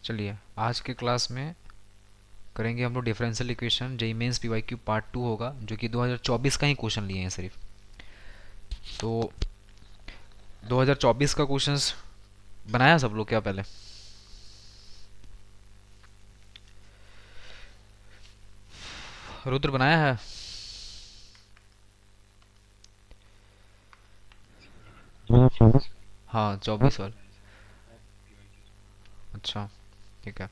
चलिए आज के क्लास में करेंगे हम लोग differential equation JEE Mains PYQ part 2 होगा, जो कि 2024 का ही क्वेश्चन लिए हैं सिर्फ। तो 2024 का क्वेश्चंस बनाया सब लोग क्या पहले? रुद्र बनाया है? हाँ 24 वाला। अच्छा, ठीक है।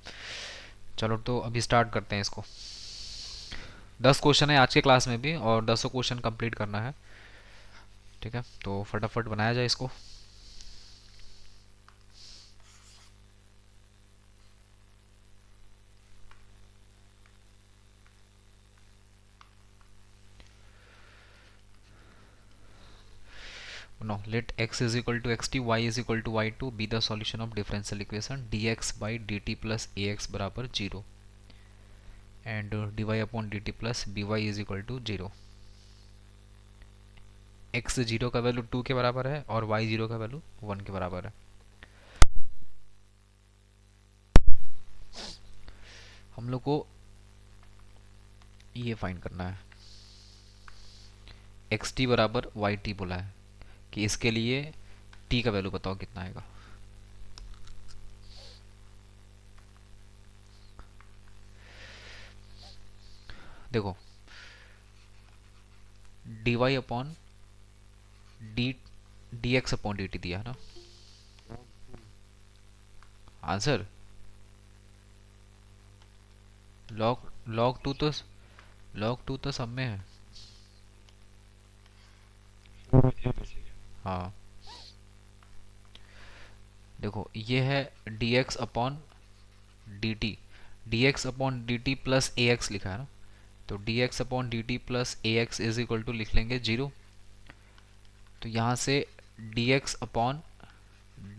चलो तो अभी स्टार्ट करते हैं इसको। 10 क्वेश्चन है आज के क्लास में भी और 10 क्वेश्चन कंप्लीट करना है। ठीक है, तो फटाफट बनाया जाए इसको। Now let x is equal to xt, y is equal to y2 be the solution of differential equation dx by dt plus ax बराबर 0 and dy upon dt plus by is equal to 0। x 0 का value 2 के बराबर है और y 0 का value 1 के बराबर है। हम लोग को ये फाइंड करना है, xt बराबर yt बोला है कि इसके लिए t का वैल्यू बताओ कितना आएगा। देखो dy upon D dx upon dt दिया है ना आंसर। log log 2 तो सब में है। हाँ देखो ये है dx upon dt, dx upon dt plus ax लिखा है ना, तो dx upon dt plus ax is equal to लिख लेंगे 0। तो यहाँ से dx अपॉन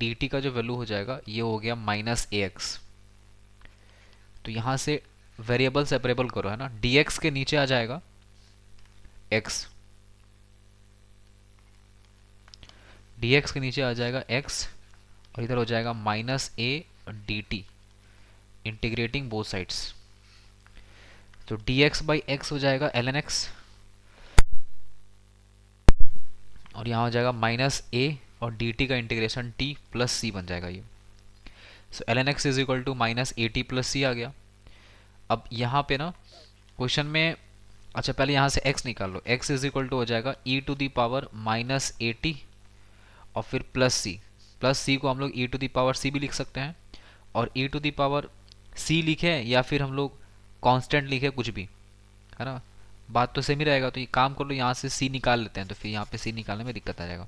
dt का जो वैल्यू हो जाएगा ये हो गया माइनस ax। तो यहाँ से वेरिएबल सेपरेबल करो है ना, dx के नीचे आ जाएगा x, dx के नीचे आ जाएगा x और इधर हो जाएगा minus a dt integrating both sides. तो dx बाई एक्स हो जाएगा ln x और यहाँ हो जाएगा माइनस a और dt का इंटीग्रेशन t प्लस c बन जाएगा ये। So ln x is equal to minus A T plus C आ गया। अब यहाँ पे ना क्वेश्चन में, अच्छा पहले यहाँ से x निकाल लो, x इज इक्वल टू हो जाएगा e to the power minus A T और फिर प्लस सी को हम लोग e to the power c भी लिख सकते हैं और e to the power c लिखे या फिर हम लोग कांस्टेंट लिखे कुछ भी, है ना, बात तो सेम ही रहेगा। तो ये काम कर लो, यहाँ से c निकाल लेते हैं तो फिर यहाँ पे c निकालने में दिक्कत आ जाएगा।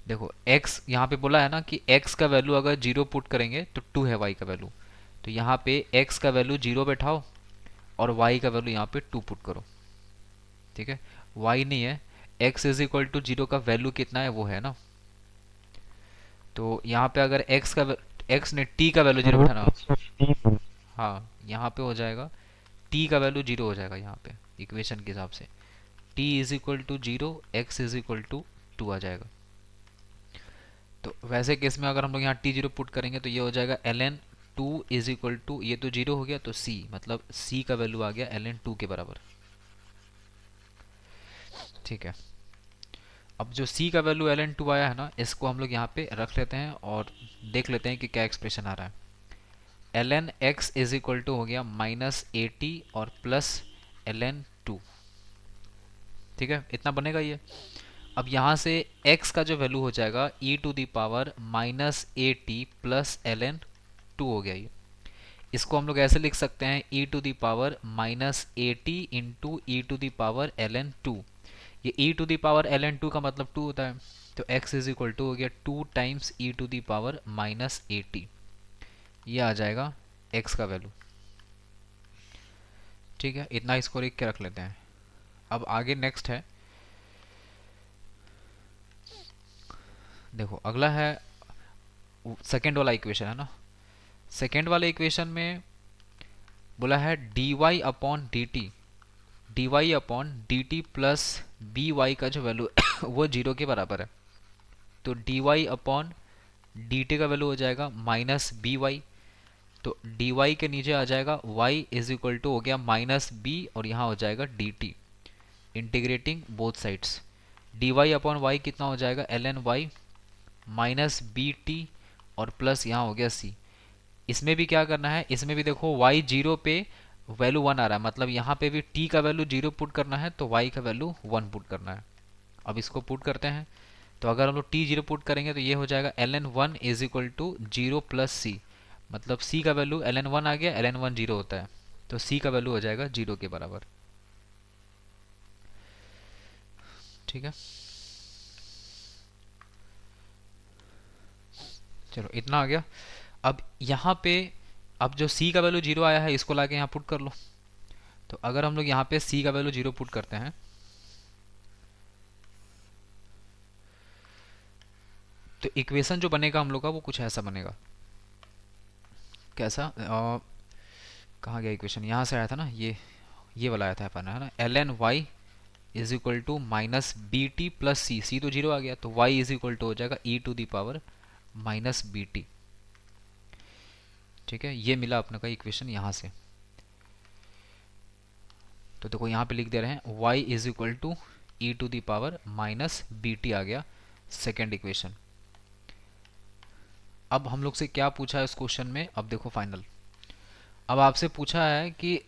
देखो x यहाँ पे बोला है ना कि x का वैल्यू अगर 0 पुट करेंगे तो 2 है y का वैल्यू, तो यहाँ पे x का वैल्यू 0 बैठाओ और y का वैल्यू यहाँ पे 2 पुट करो। ठीक है, y नहीं है, x इज इक्वल टू 0 का वैल्यू कितना है वो है ना, तो यहाँ पे अगर x ने t का वैल्यू 0 बैठाना, हाँ यहाँ पे हो जाएगा t का वैल्यू 0 हो जाएगा यहाँ पे इक्वेशन के हिसाब से, t is equal to 0, x is equal to 2 आ जाएगा। तो वैसे केस में अगर हम लोग यहाँ t0 पुट करेंगे तो ये हो जाएगा ln 2 इज इक्वल टू, ये तो 0 हो गया तो c, मतलब c का वैल्यू आ गया ln 2 के बराबर। ठीक है, अब जो c का वैल्यू ln 2 आया है ना, इसको हम लोग यहाँ पे रख लेते हैं और देख लेते हैं कि क्या एक्सप्रेशन आ रहा है। ln x is equal to हो गया माइनस ए टी और प्लस ln 2। ठीक है, इतना बनेगा ये। अब यहाँ से x का जो वैल्यू हो जाएगा e to the power minus A T plus ln 2 हो गया ये। इसको हम लोग ऐसे लिख सकते हैं e to the power minus A T into E to the power ln 2। ये e to the power ln 2 का मतलब 2 होता है, तो x इज इक्वल टू हो गया 2 times e to the power minus A T, ये आ जाएगा x का वैल्यू। ठीक है, इतना इसको लिख के रख लेते हैं। अब आगे नेक्स्ट है, देखो अगला है सेकेंड वाला इक्वेशन है ना। सेकेंड वाले इक्वेशन में बोला है dy upon D T, D Y upon D T plus B Y का जो वैल्यू वो 0 के बराबर है। तो dy अपॉन डी टी का वैल्यू हो जाएगा माइनस बी वाई, तो डी वाई के नीचे आ जाएगा y इज इक्वल टू हो गया माइनस बी और यहाँ हो जाएगा D T, integrating both sides. D Y upon Y कितना हो जाएगा L N Y minus B T और प्लस यहाँ हो गया सी। इसमें भी क्या करना है, इसमें भी देखो y जीरो पे वैल्यू वन आ रहा है, मतलब यहाँ पे भी t का वैल्यू जीरो पुट करना है तो y का वैल्यू वन पुट करना है। अब इसको पुट करते हैं, तो अगर हम लोग t जीरो पुट करेंगे तो ये हो जाएगा L N one is equal to zero plus सी, मतलब c का वैल्यू एल एन वन आ गया, एल एन वन जीरो होता है तो c का वैल्यू हो जाएगा जीरो के बराबर। ठीक है, चलो इतना आ गया। अब यहाँ पे अब जो c का वैल्यू जीरो आया है इसको लाके यहाँ पुट कर लो। तो अगर हम लोग यहाँ पे c का वैल्यू जीरो पुट करते हैं तो इक्वेशन जो बनेगा हम लोग का वो कुछ ऐसा बनेगा। कैसा कहाँ गया इक्वेशन, यहाँ से आया था ना, ये वाला आया था अपन, है ना, L N Y is equal to minus B T plus C, C तो जीरो आ गया तो y इज इक्वल टू हो जाएगा ई to the power minus B T. ठीक है, ये मिला अपने का इक्वेशन यहाँ से। तो देखो यहाँ पे लिख दे रहे हैं y is equal to E to the power minus B T आ गया सेकेंड इक्वेशन। अब हम लोग से क्या पूछा है इस क्वेश्चन में, अब देखो फाइनल, अब आपसे पूछा है कि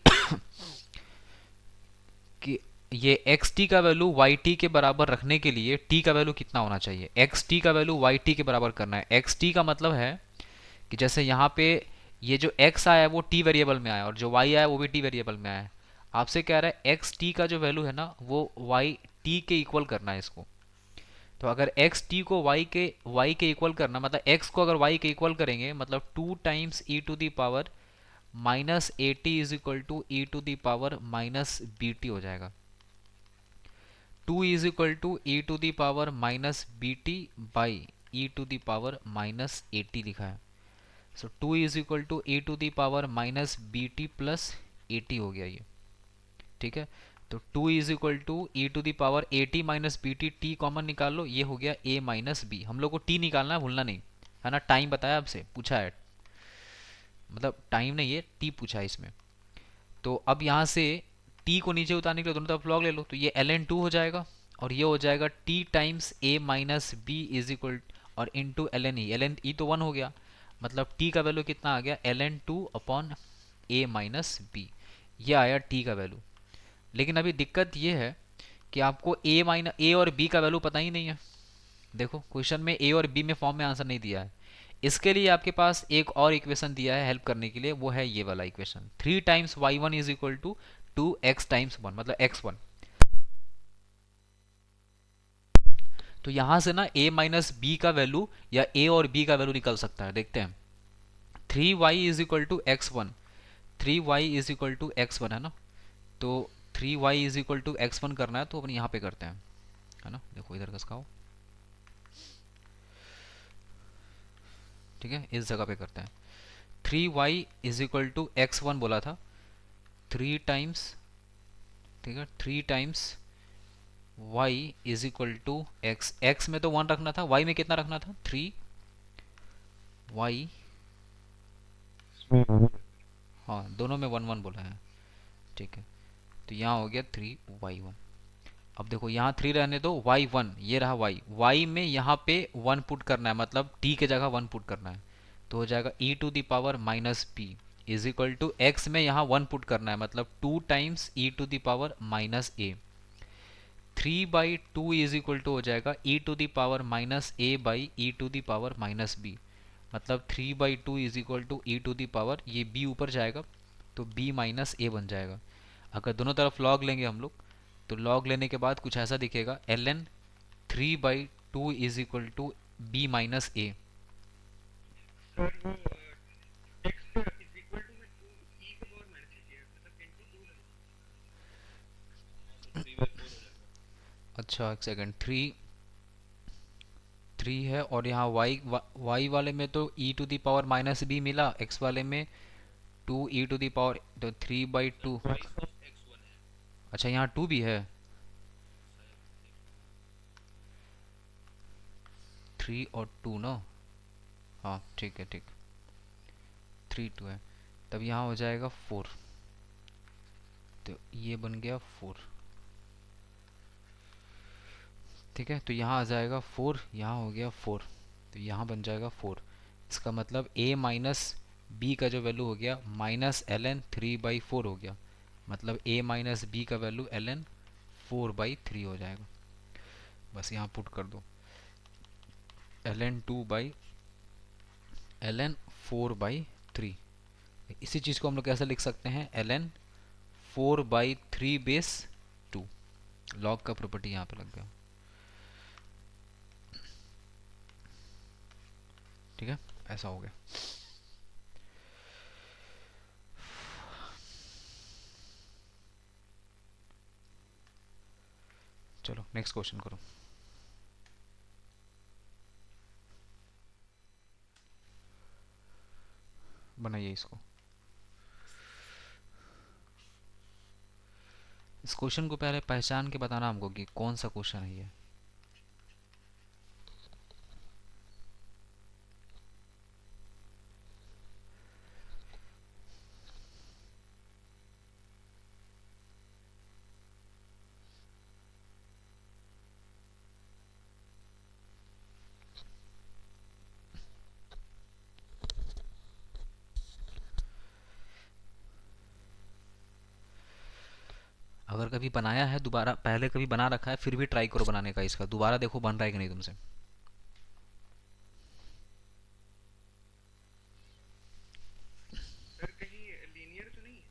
ये एक्स टी का वैल्यू वाई टी के बराबर रखने के लिए टी का वैल्यू कितना होना चाहिए। एक्स टी का वैल्यू वाई टी के बराबर करना है। एक्स टी का मतलब है कि जैसे यहाँ पे ये जो x आया है वो t वेरिएबल में आया और जो y आया है वो भी t वेरिएबल में आया है। आपसे कह रहा है एक्स टी का जो वैल्यू है ना वो वाई टी के इक्वल करना है इसको। तो अगर एक्स टी को y के इक्वल करना, मतलब x को अगर y के इक्वल करेंगे मतलब two times e to the power minus A t is equal to E to the power minus B t हो जाएगा। Two is equal to E to the power minus B t by e to the power minus A t लिखा है। So two is equal to a to the power minus B T plus a t हो गया ये। ठीक है, तो two is equal to E to the power A T minus B T, T common निकाल लो, ये हो गया ए माइनस बी। हम लोग को टी निकालना है, भूलना नहीं, है ना। टाइम बताया आपसे, पूछा है, मतलब टाइम नहीं है, टी पूछा है इसमें। तो अब यहाँ से टी को नीचे उतारने के लिए दोनों तरफ लॉग ले लो, तो ये एल एन टू हो जाएगा और ये हो जाएगा T times A minus B is equal और इंटू एल एन ई तो वन हो गया, मतलब टी का वैल्यू कितना आ गया एल एन टू अपॉन ए माइनस बी, ये आया टी का वैल्यू। लेकिन अभी दिक्कत ये है कि आपको ए और बी का वैल्यू पता ही नहीं है। देखो क्वेश्चन में ए और बी में फॉर्म में आंसर नहीं दिया है। इसके लिए आपके पास एक और इक्वेशन दिया है हेल्प करने के लिए, वो है ये वाला equation, three times Y one is equal to two X times one, मतलब एक्स वन। तो यहां से ना a माइनस बी का वैल्यू या a और b का वैल्यू निकल सकता है, देखते हैं। Three Y is equal to X one, three Y is equal to X one, है ना। तो three Y is equal to X one करना है तो अपन यहाँ पे करते हैं, है ना। देखो इधर कसकाओ, ठीक है, इस जगह पे करते हैं। Three Y is equal to X one बोला था, थ्री टाइम्स, ठीक है, three times y is equal to X, X में तो वन रखना था, y में कितना रखना था थ्री, y, हाँ दोनों में वन वन बोला है, ठीक है। तो यहाँ हो गया थ्री वाई वन। अब देखो यहाँ थ्री रहने दो, वाई वन, ये रहा वाई, वाई में यहाँ पे वन पुट करना है, मतलब टी के जगह वन पुट करना है, तो हो जाएगा ई to the power minus p is equal to x में यहाँ वन पुट करना है, मतलब two times e to the power minus a, three by two is equal to हो जाएगा ई to the power minus a by e to the power minus b, मतलब three by two is equal to E to the power, ये b ऊपर जाएगा तो B minus ए बन जाएगा। अगर दोनों तरफ लॉग लेंगे हम लोग तो लॉग लेने के बाद कुछ ऐसा दिखेगा, l n three by two is equal to b minus a. अच्छा एक सेकेंड, थ्री थ्री है और यहाँ वाई वाले में तो e to the power minus b मिला, एक्स वाले में two E to the power, तो थ्री बाई टू, अच्छा यहाँ टू भी है, थ्री और टू ना, हाँ ठीक है, ठीक, थ्री टू है। तब यहाँ हो जाएगा 4, तो ये बन गया 4। ठीक है, तो यहाँ आ जाएगा 4, यहाँ हो गया 4, तो यहाँ बन जाएगा 4। इसका मतलब a माइनस बी का जो वैल्यू हो गया माइनस एल एन 3/4 हो गया। मतलब a माइनस बी का वैल्यू एल एन 4/3 हो जाएगा। बस यहाँ पुट कर दो एल एन 2 एल एन 4/3। इसी चीज़ को हम लोग कैसे लिख सकते हैं, एल एन 4/3/2। लॉग का प्रॉपर्टी यहाँ पे लग गया। ठीक है, ऐसा हो गया। चलो नेक्स्ट क्वेश्चन करो। बनाइए इसको। इस क्वेश्चन को पहले पहचान के बताना हमको कि कौन सा क्वेश्चन है ये। अगर कभी बनाया है दोबारा, पहले कभी बना रखा है फिर भी ट्राई करो बनाने का इसका, दोबारा देखो बन रहा है कि नहीं तुमसे। सर कहीं लीनियर तो नहीं है?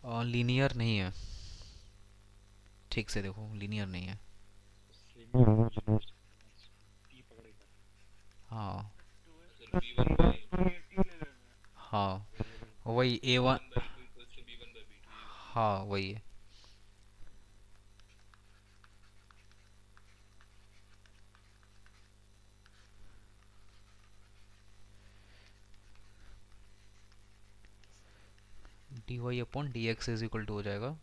और लीनियर नहीं है, ठीक से देखो लीनियर नहीं है। टी पकड़ेगा। हाँ। Sir b one by t ले लेना। हाँ वही a a one. One by two equals two b one by b two, ये वाला। हाँ वही है। D Y upon D x is equal to हो जाएगा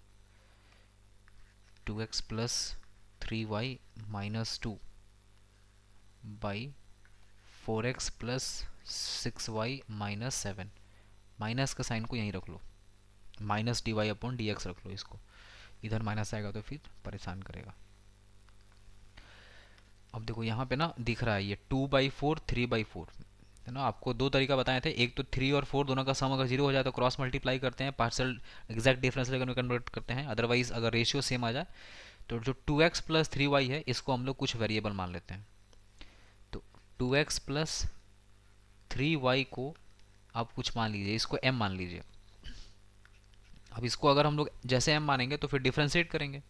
2x plus 3y minus 2 by 4x plus 6y minus 7। Minus का sign को यहीं रख लो, minus d Y upon D x रख लो इसको, इधर माइनस आएगा तो फिर परेशान करेगा। अब देखो यहाँ पे ना दिख रहा है ये 2/4 3/4 है ना। आपको दो तरीका बताए थे, एक तो 3 और 4 दोनों का सम अगर जीरो हो जाए तो क्रॉस मल्टीप्लाई करते हैं, पार्शियल एग्जैक्ट डिफरेंस लेकर कन्वर्ट करते हैं, अदरवाइज अगर रेशियो सेम आ जाए तो जो 2x प्लस 3y है इसको हम लोग कुछ वेरिएबल मान लेते हैं। तो 2x प्लस 3y को आप कुछ मान लीजिए, इसको m मान लीजिए। अब इसको अगर हम लोग जैसे m मानेंगे तो फिर डिफ्रेंशिएट करेंगे,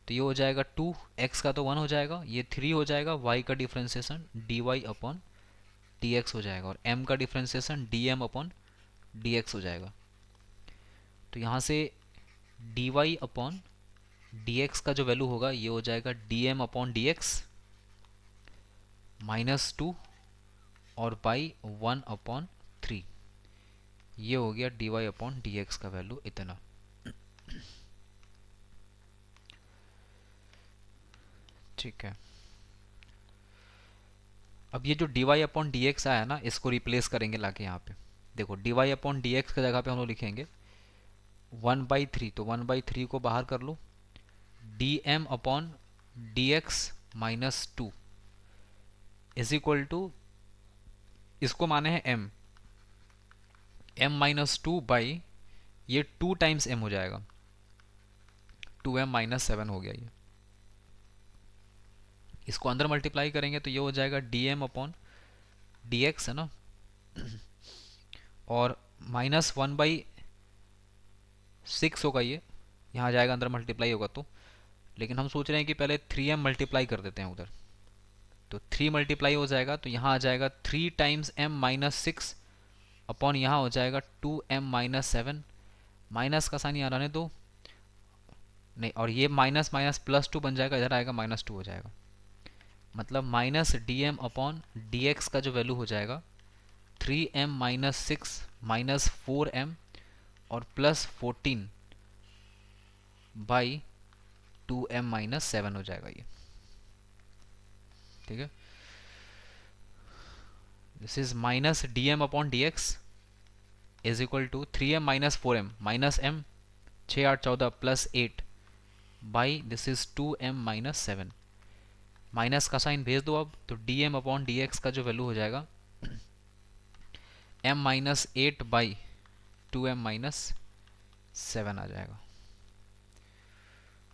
तो ये हो जाएगा 2, x का तो 1 हो जाएगा, ये 3 हो जाएगा, y का डिफ्रेंशिएशन dy अपॉन dx हो जाएगा, और m का डिफ्रेंशिएशन dm अपॉन dx हो जाएगा। तो यहाँ से dy अपॉन dx का जो वैल्यू होगा ये हो जाएगा dm अपॉन dx -2 और बाई 1/3। ये हो गया dy अपॉन dx का वैल्यू इतना। ठीक है, अब ये जो dy अपॉन dx आया ना इसको रिप्लेस करेंगे लाके यहाँ पे। देखो dy अपॉन dx की जगह पे हम लोग लिखेंगे 1/3, तो 1/3 को बाहर कर लो, dm upon dx -2 is equal to, इसको माने हैं m, m-2 बाई ये 2 टाइम्स m हो जाएगा, 2m-7 हो गया ये। इसको अंदर मल्टीप्लाई करेंगे तो ये हो जाएगा dm अपॉन dx है ना, और -1/6 होगा ये, यहाँ जाएगा अंदर मल्टीप्लाई होगा तो। लेकिन हम सोच रहे हैं कि पहले 3m मल्टीप्लाई कर देते हैं उधर, तो 3 मल्टीप्लाई हो जाएगा तो यहाँ आ जाएगा 3 टाइम्स m-6 अपॉन यहाँ हो जाएगा 2m-7। माइनस का साइन यहाँ रहने दो, नहीं, और ये माइनस माइनस +2 बन जाएगा, इधर आएगा -2 हो जाएगा। मतलब माइनस dm अपॉन dx का जो वैल्यू हो जाएगा 3m-6 -4m और +14 बाई 2m-7 हो जाएगा ये। ठीक है, this is minus dm upon dx is equal to 3m minus 4m minus m, 6 8 14 plus 8 by this is 2m minus 7। Minus का साइन भेज दो अब, तो dm अपॉन dx का जो वैल्यू हो जाएगा m minus 8 by 2m minus 7 आ जाएगा।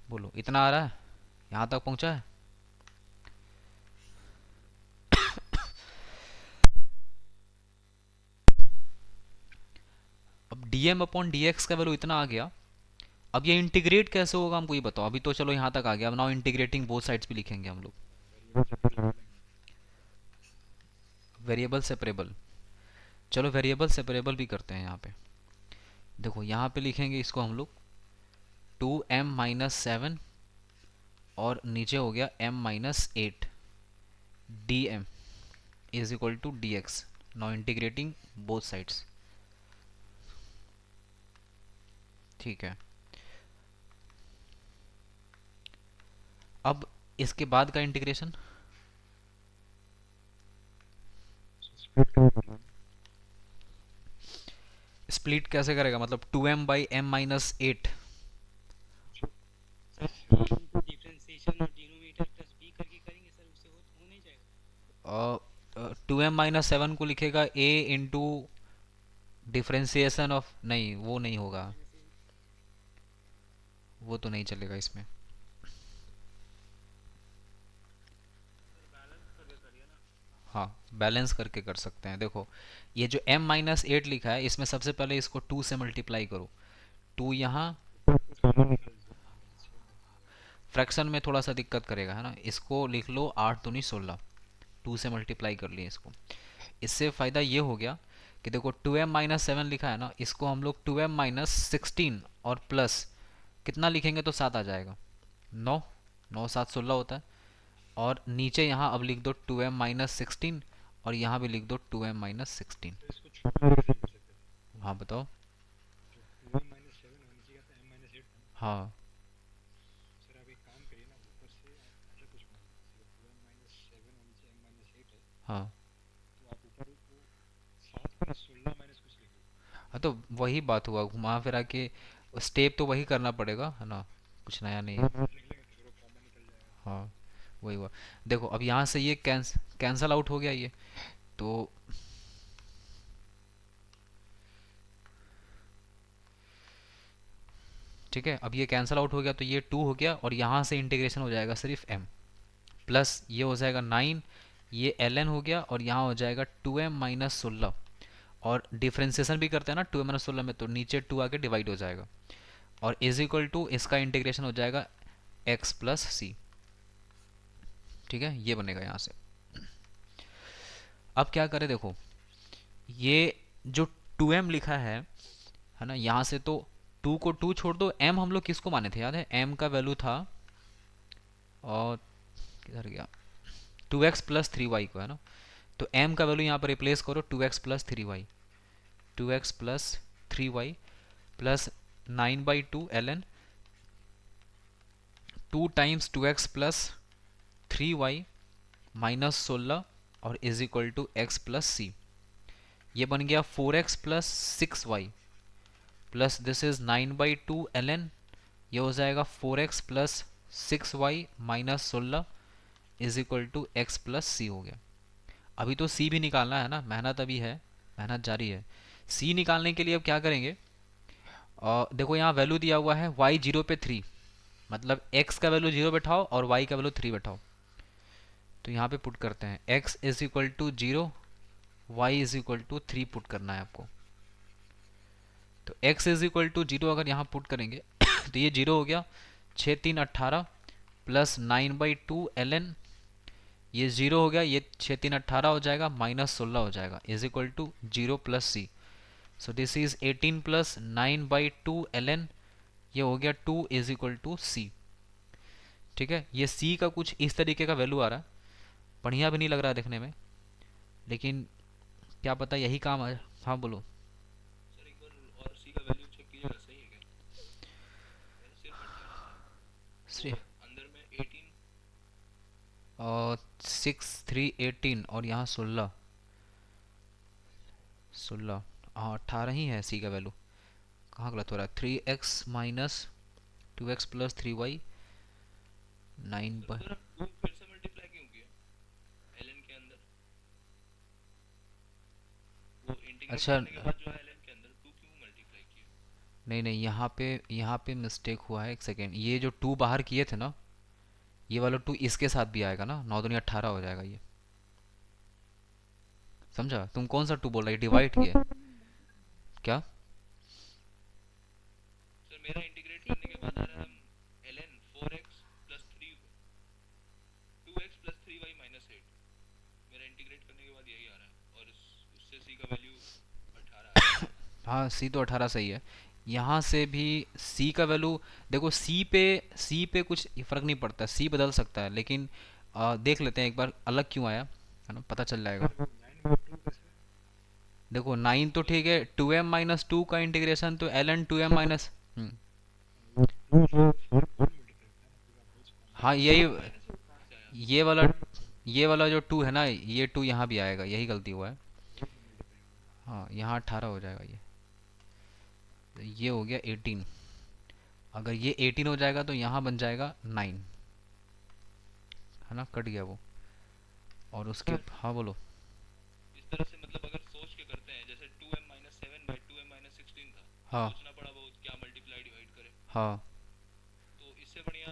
बोलो इतना आ रहा है, यहाँ तक पहुँचा है? अब dm अपॉन dx का वैल्यू इतना आ गया। अब ये इंटीग्रेट कैसे होगा हमको ये बताओ। अभी तो चलो यहाँ तक आ गया, अब नाउ इंटीग्रेटिंग बोथ साइड्स भी लिखेंगे हम लोग। वेरिएबल सेपरेबल, चलो वेरिएबल सेपरेबल भी करते हैं यहाँ पे। देखो यहाँ पे लिखेंगे इसको हम लोग 2m माइनस 7 और नीचे हो गया m minus 8 dm is equal to dx। Now integrating both sides, ठीक है। अब इसके बाद का इंटीग्रेशन, स्प्लिट कैसे करेगा, मतलब 2m by M minus 8। Differentiation और डिनोमिनेटर प्लस बी करके करेंगे सर, उससे हो नहीं जाएगा? 2m माइनस 7 को लिखेगा a इंटू डिफ्रेंसिएशन ऑफ, नहीं वो नहीं होगा, माइनस ए। वो तो नहीं चलेगा इसमें। सर बैलेंस करके करिए ना। हाँ बैलेंस करके कर सकते हैं। देखो ये जो m माइनस 8 लिखा है, इसमें सबसे पहले इसको 2 से मल्टीप्लाई करो। 2 यहाँ कॉमन निकल जाए। फ्रैक्शन में थोड़ा सा दिक्कत करेगा, है ना। इसको लिख लो 8 दूनी 16, 2 से मल्टीप्लाई कर लिए इसको। इससे फ़ायदा ये हो गया कि देखो 2m माइनस 7 लिखा है ना, इसको हम लोग 2m माइनस 16 और प्लस कितना लिखेंगे तो 7 आ जाएगा, 9, 9 7 16 होता है। और नीचे यहाँ अब लिख दो 2m माइनस 16 और यहाँ भी लिख दो 2m माइनस 16। तो इसको छोटा करके कर सकते हैं। हाँ बताओ। जो 2m माइनस 7 होने चाहिए था, m माइनस 8 था ना। हाँ तो सर आप एक काम करिए ना, ऊपर से आप अलग कुछ मान लीजिए। 2m माइनस 7 और नीचे m माइनस 8 है, हाँ तो आप ऊपर वो 7 को ना 16 माइनस कुछ लिख लो। हाँ, तो वही बात हुआ, घुमा फिरा के स्टेप तो वही करना पड़ेगा, है ना, कुछ नया नहीं है। लिख लेंगे तो फिर वो कॉमन निकल जाएगा। हाँ वही हुआ। देखो अब यहाँ से ये कैंसल आउट हो गया ये, तो ठीक है। अब ये कैंसल आउट हो गया तो ये 2 हो गया, और यहाँ से इंटीग्रेशन हो जाएगा सिर्फ m, प्लस ये हो जाएगा 9, ये ln हो गया, और यहाँ हो जाएगा 2m माइनस 16। और डिफ्रेंसिएशन भी करते हैं ना 2m माइनस 16 में, तो नीचे 2 आके डिवाइड हो जाएगा, और इज इक्वल टू इसका इंटीग्रेशन हो जाएगा x प्लस सी। ठीक है, ये बनेगा यहाँ से। अब क्या करें, देखो ये जो 2m लिखा है ना, यहाँ से तो 2 को 2 छोड़ दो। m हम लोग किसको माने थे, याद है? m का वैल्यू था, और किधर गया, 2x प्लस 3y को, है ना। तो m का वैल्यू यहाँ पर रिप्लेस करो 2x plus 3y, 2x plus 3y plus 9/2 ln 2 times 2x plus 3y minus 16 और is equal to x plus c. ये बन गया 4x plus 6y plus this is 9/2 ln, ये हो जाएगा 4x plus 6y minus 16 is equal to x plus c हो गया। अभी तो c भी निकालना है ना, मेहनत अभी है, मेहनत जारी है। c निकालने के लिए अब क्या करेंगे, देखो यहाँ वैल्यू दिया हुआ है y 0 पे 3, मतलब x का वैल्यू 0 बैठाओ और y का वैल्यू 3 बैठाओ। तो यहाँ पे पुट करते हैं x is equal to 0, y is equal to 3 put करना है आपको। तो x इज इक्वल टू 0 अगर यहाँ पुट करेंगे तो ये 0 हो गया, 6 3 18 प्लस 9/2 ln, ये 0 हो गया, ये 6 3 18 हो जाएगा, माइनस 16 हो जाएगा, इज इक्वल टू 0 प्लस सी। So this is 18 plus 9/2 ln, ये हो गया 2 इज इक्वल टू सी। ठीक है, ये सी का कुछ इस तरीके का वैल्यू आ रहा है, बढ़िया भी नहीं लग रहा है देखने में, लेकिन क्या पता यही काम है। हाँ बोलो। सर एक बार और c का वैल्यू चेक कीजिएगा, सही है क्या? मैंने सिर्फ 18 लिखा है, वो श्री अंदर में 18। और 6 3 18 और यहाँ 16, 16 हाँ 18 ही है सी का वैल्यू। कहाँ गलत हो रहा है? 3x - 2x + 3y 9 सर पर। उधर हम 2 फिर से मल्टीप्लाई क्यों किया ln के अंदर? वो इंटीग्रेट अच्छा करने के बाद जो है ln के अंदर 2 क्यों मल्टीप्लाई किया? नहीं नहीं, यहाँ पे मिस्टेक हुआ है। एक सेकेंड, ये जो 2 बाहर किए थे ना, ये वाला 2 इसके साथ भी आएगा ना, 9 दूनी 18 हो जाएगा ये। समझा? तुम कौन सा 2 बोल रहा है? डिवाइड किए क्या? सर मेरा इंटीग्रेट करने के बाद आ रहा है ln 4x plus 3 2x plus 3y minus 8। मेरा इंटीग्रेट करने के बाद यही आ रहा है और उससे c का वैल्यू 18 आ रहा है। हाँ सी तो 18 सही है। यहाँ से भी सी का वैल्यू, देखो सी पे कुछ फ़र्क नहीं पड़ता, सी बदल सकता है, लेकिन देख लेते हैं एक बार अलग क्यों आया, है ना, पता चल जाएगा। देखो 9 तो ठीक है, 2m - 2 का इंटीग्रेशन तो ln 2m माइनस। हाँ यही, तो माइनस 8 कहाँ से आया? ये वाला ये वाला जो 2 है ना, ये 2 यहाँ भी आएगा, यही गलती हुआ है। हाँ यहाँ 18 हो जाएगा ये। तो ये हो गया 18। अगर ये 18 हो जाएगा तो यहाँ बन जाएगा 9, है ना, कट गया वो। और उसके हाँ बोलो। इस तरह से मतलब अगर सोच के करते हैं जैसे 2m - 7/2m - 16 था तो हाँ सोचना पड़ा बहुत क्या मल्टीप्लाई डिवाइड करें। हाँ तो इससे बढ़िया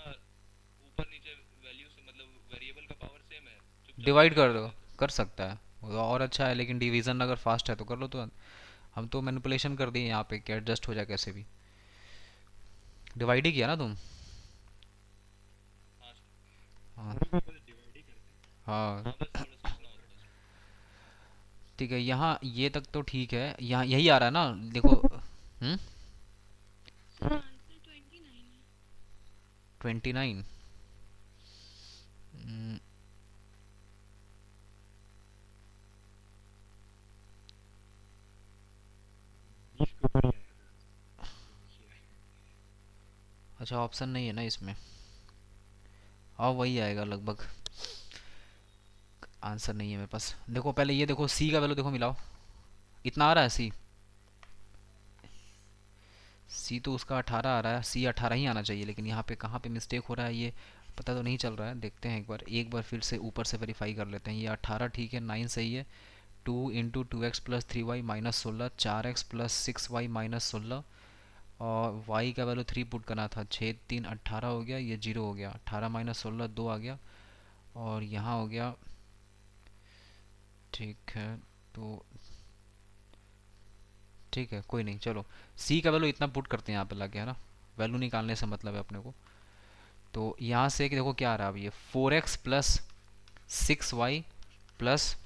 ऊपर नीचे वैल्यू से मतलब वेरिएबल का पावर सेम है, चुपचाप डिवाइड डिवाइड कर कर दो, देते। कर सकता है वो और अच्छा है, लेकिन डिवीज़न अगर फास्ट है तो कर लो। तो हम तो मैनिपुलेशन कर दिए यहाँ पे कि एडजस्ट हो जाए कैसे भी। डिवाइड ही किया ना तुम? हाँ सर। हाँ हाँ हाँ बस थोड़ा सोचना होता है उसमें। ठीक है, यहाँ ये तक तो ठीक है, यहाँ यही आ रहा है ना, देखो। 29। अच्छा ऑप्शन नहीं है ना इसमें। हाँ वही आएगा लगभग। आंसर नहीं है मेरे पास। देखो पहले ये देखो सी का वैल्यू देखो, मिलाओ। इतना आ रहा है सी। सी तो उसका 18 आ रहा है, सी 18 ही आना चाहिए, लेकिन यहाँ पे कहाँ पे मिस्टेक हो रहा है ये पता तो नहीं चल रहा है। देखते हैं एक बार फिर से ऊपर से वेरीफाई कर लेते हैं। ये 18 ठीक है, 9 सही है। 2 × 2x + 3y - 16, 4x + 6y - 16, और y का वैल्यू 3 पुट करना था। 6 × 3 = 18 हो गया, ये 0 हो गया। 18 - 16 2 आ गया, और यहाँ हो गया। ठीक है, तो ठीक है कोई नहीं, चलो सी का वैल्यू इतना पुट करते हैं यहाँ पे लाके, है ना। वैल्यू निकालने से मतलब है अपने को। तो यहाँ से कि देखो क्या आ रहा है अब, ये 4x + 6y प्लस,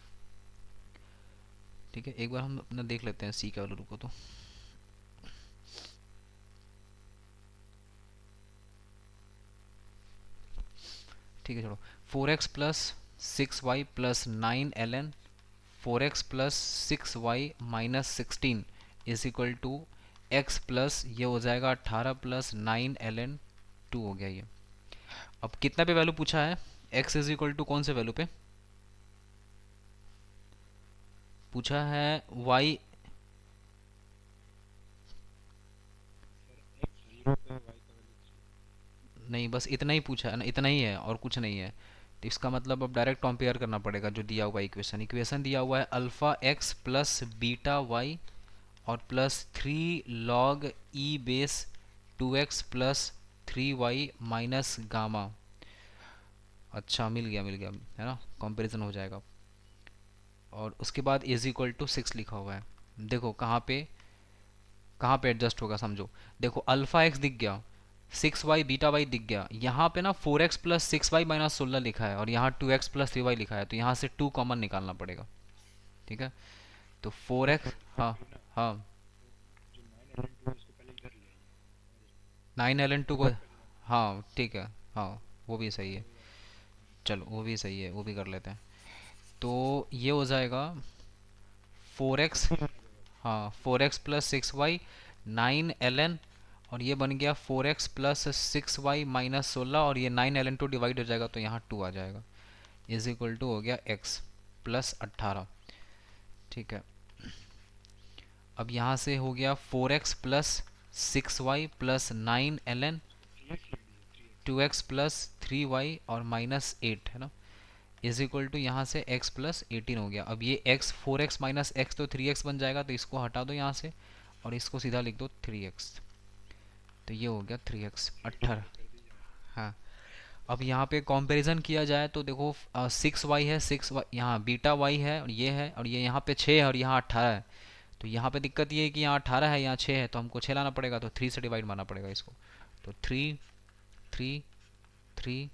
ठीक है एक बार हम अपना देख लेते हैं सी का वैल्यू, रुको तो। ठीक है चलो, 4x + 6y + 9 ln 4x + 6y - 16 = x plus ये हो जाएगा 18 + 9 ln 2 हो गया ये। अब कितना पे वैल्यू पूछा है? x कौन से वैल्यू पे पूछा है? y। नहीं बस इतना ही पूछा है ना, इतना ही है और कुछ नहीं है। तो इसका मतलब अब डायरेक्ट कंपेयर करना पड़ेगा जो दिया हुआ इक्वेशन। इक्वेशन दिया हुआ है alpha x plus beta y और plus 3 log e⁻² plus 3y minus gamma. अच्छा मिल गया है ना, कंपैरिजन हो जाएगा। और उसके बाद = 6 लिखा हुआ है। देखो कहाँ पे एडजस्ट होगा समझो। देखो अल्फ़ा एक्स दिख गया, 6y बीटा वाई दिख गया, यहाँ पे ना 4x + 6y - 16 लिखा है, और यहाँ 2x + 3y लिखा है, तो यहाँ से 2 कॉमन निकालना पड़ेगा। ठीक है, तो 4x, हाँ हाँ 9 ln 2 को, हाँ ठीक है, हाँ वो भी सही है। चलो वो भी सही है, वो भी कर लेते हैं। तो ये हो जाएगा 4x, हाँ 4x + 6y 9 ln, और ये बन गया 4x + 6y - 16, और ये 9 ln 2 डिवाइड हो जाएगा तो यहाँ 2 आ जाएगा। हो गया x + 18। ठीक है, अब यहाँ से हो गया 4x plus 6y plus 9 ln 2x plus 3y और माइनस 8 है ना, इज इक्वल टू यहाँ से x प्लस 18 हो गया। अब ये x 4x माइनस x तो 3x बन जाएगा, तो इसको हटा दो यहाँ से और इसको सीधा लिख दो 3x, तो ये हो गया 3x 18। हाँ, अब यहाँ पे कंपैरिजन किया जाए तो देखो 6y है, 6y यहाँ बीटा y है और ये यहाँ पे 6 है और यहाँ 18 है। तो यहाँ पे दिक्कत ये है कि यहाँ 18 है, यहाँ 6 है, तो हमको 6 लाना पड़ेगा, तो 3 से डिवाइड मारना पड़ेगा इसको। तो 3 3 3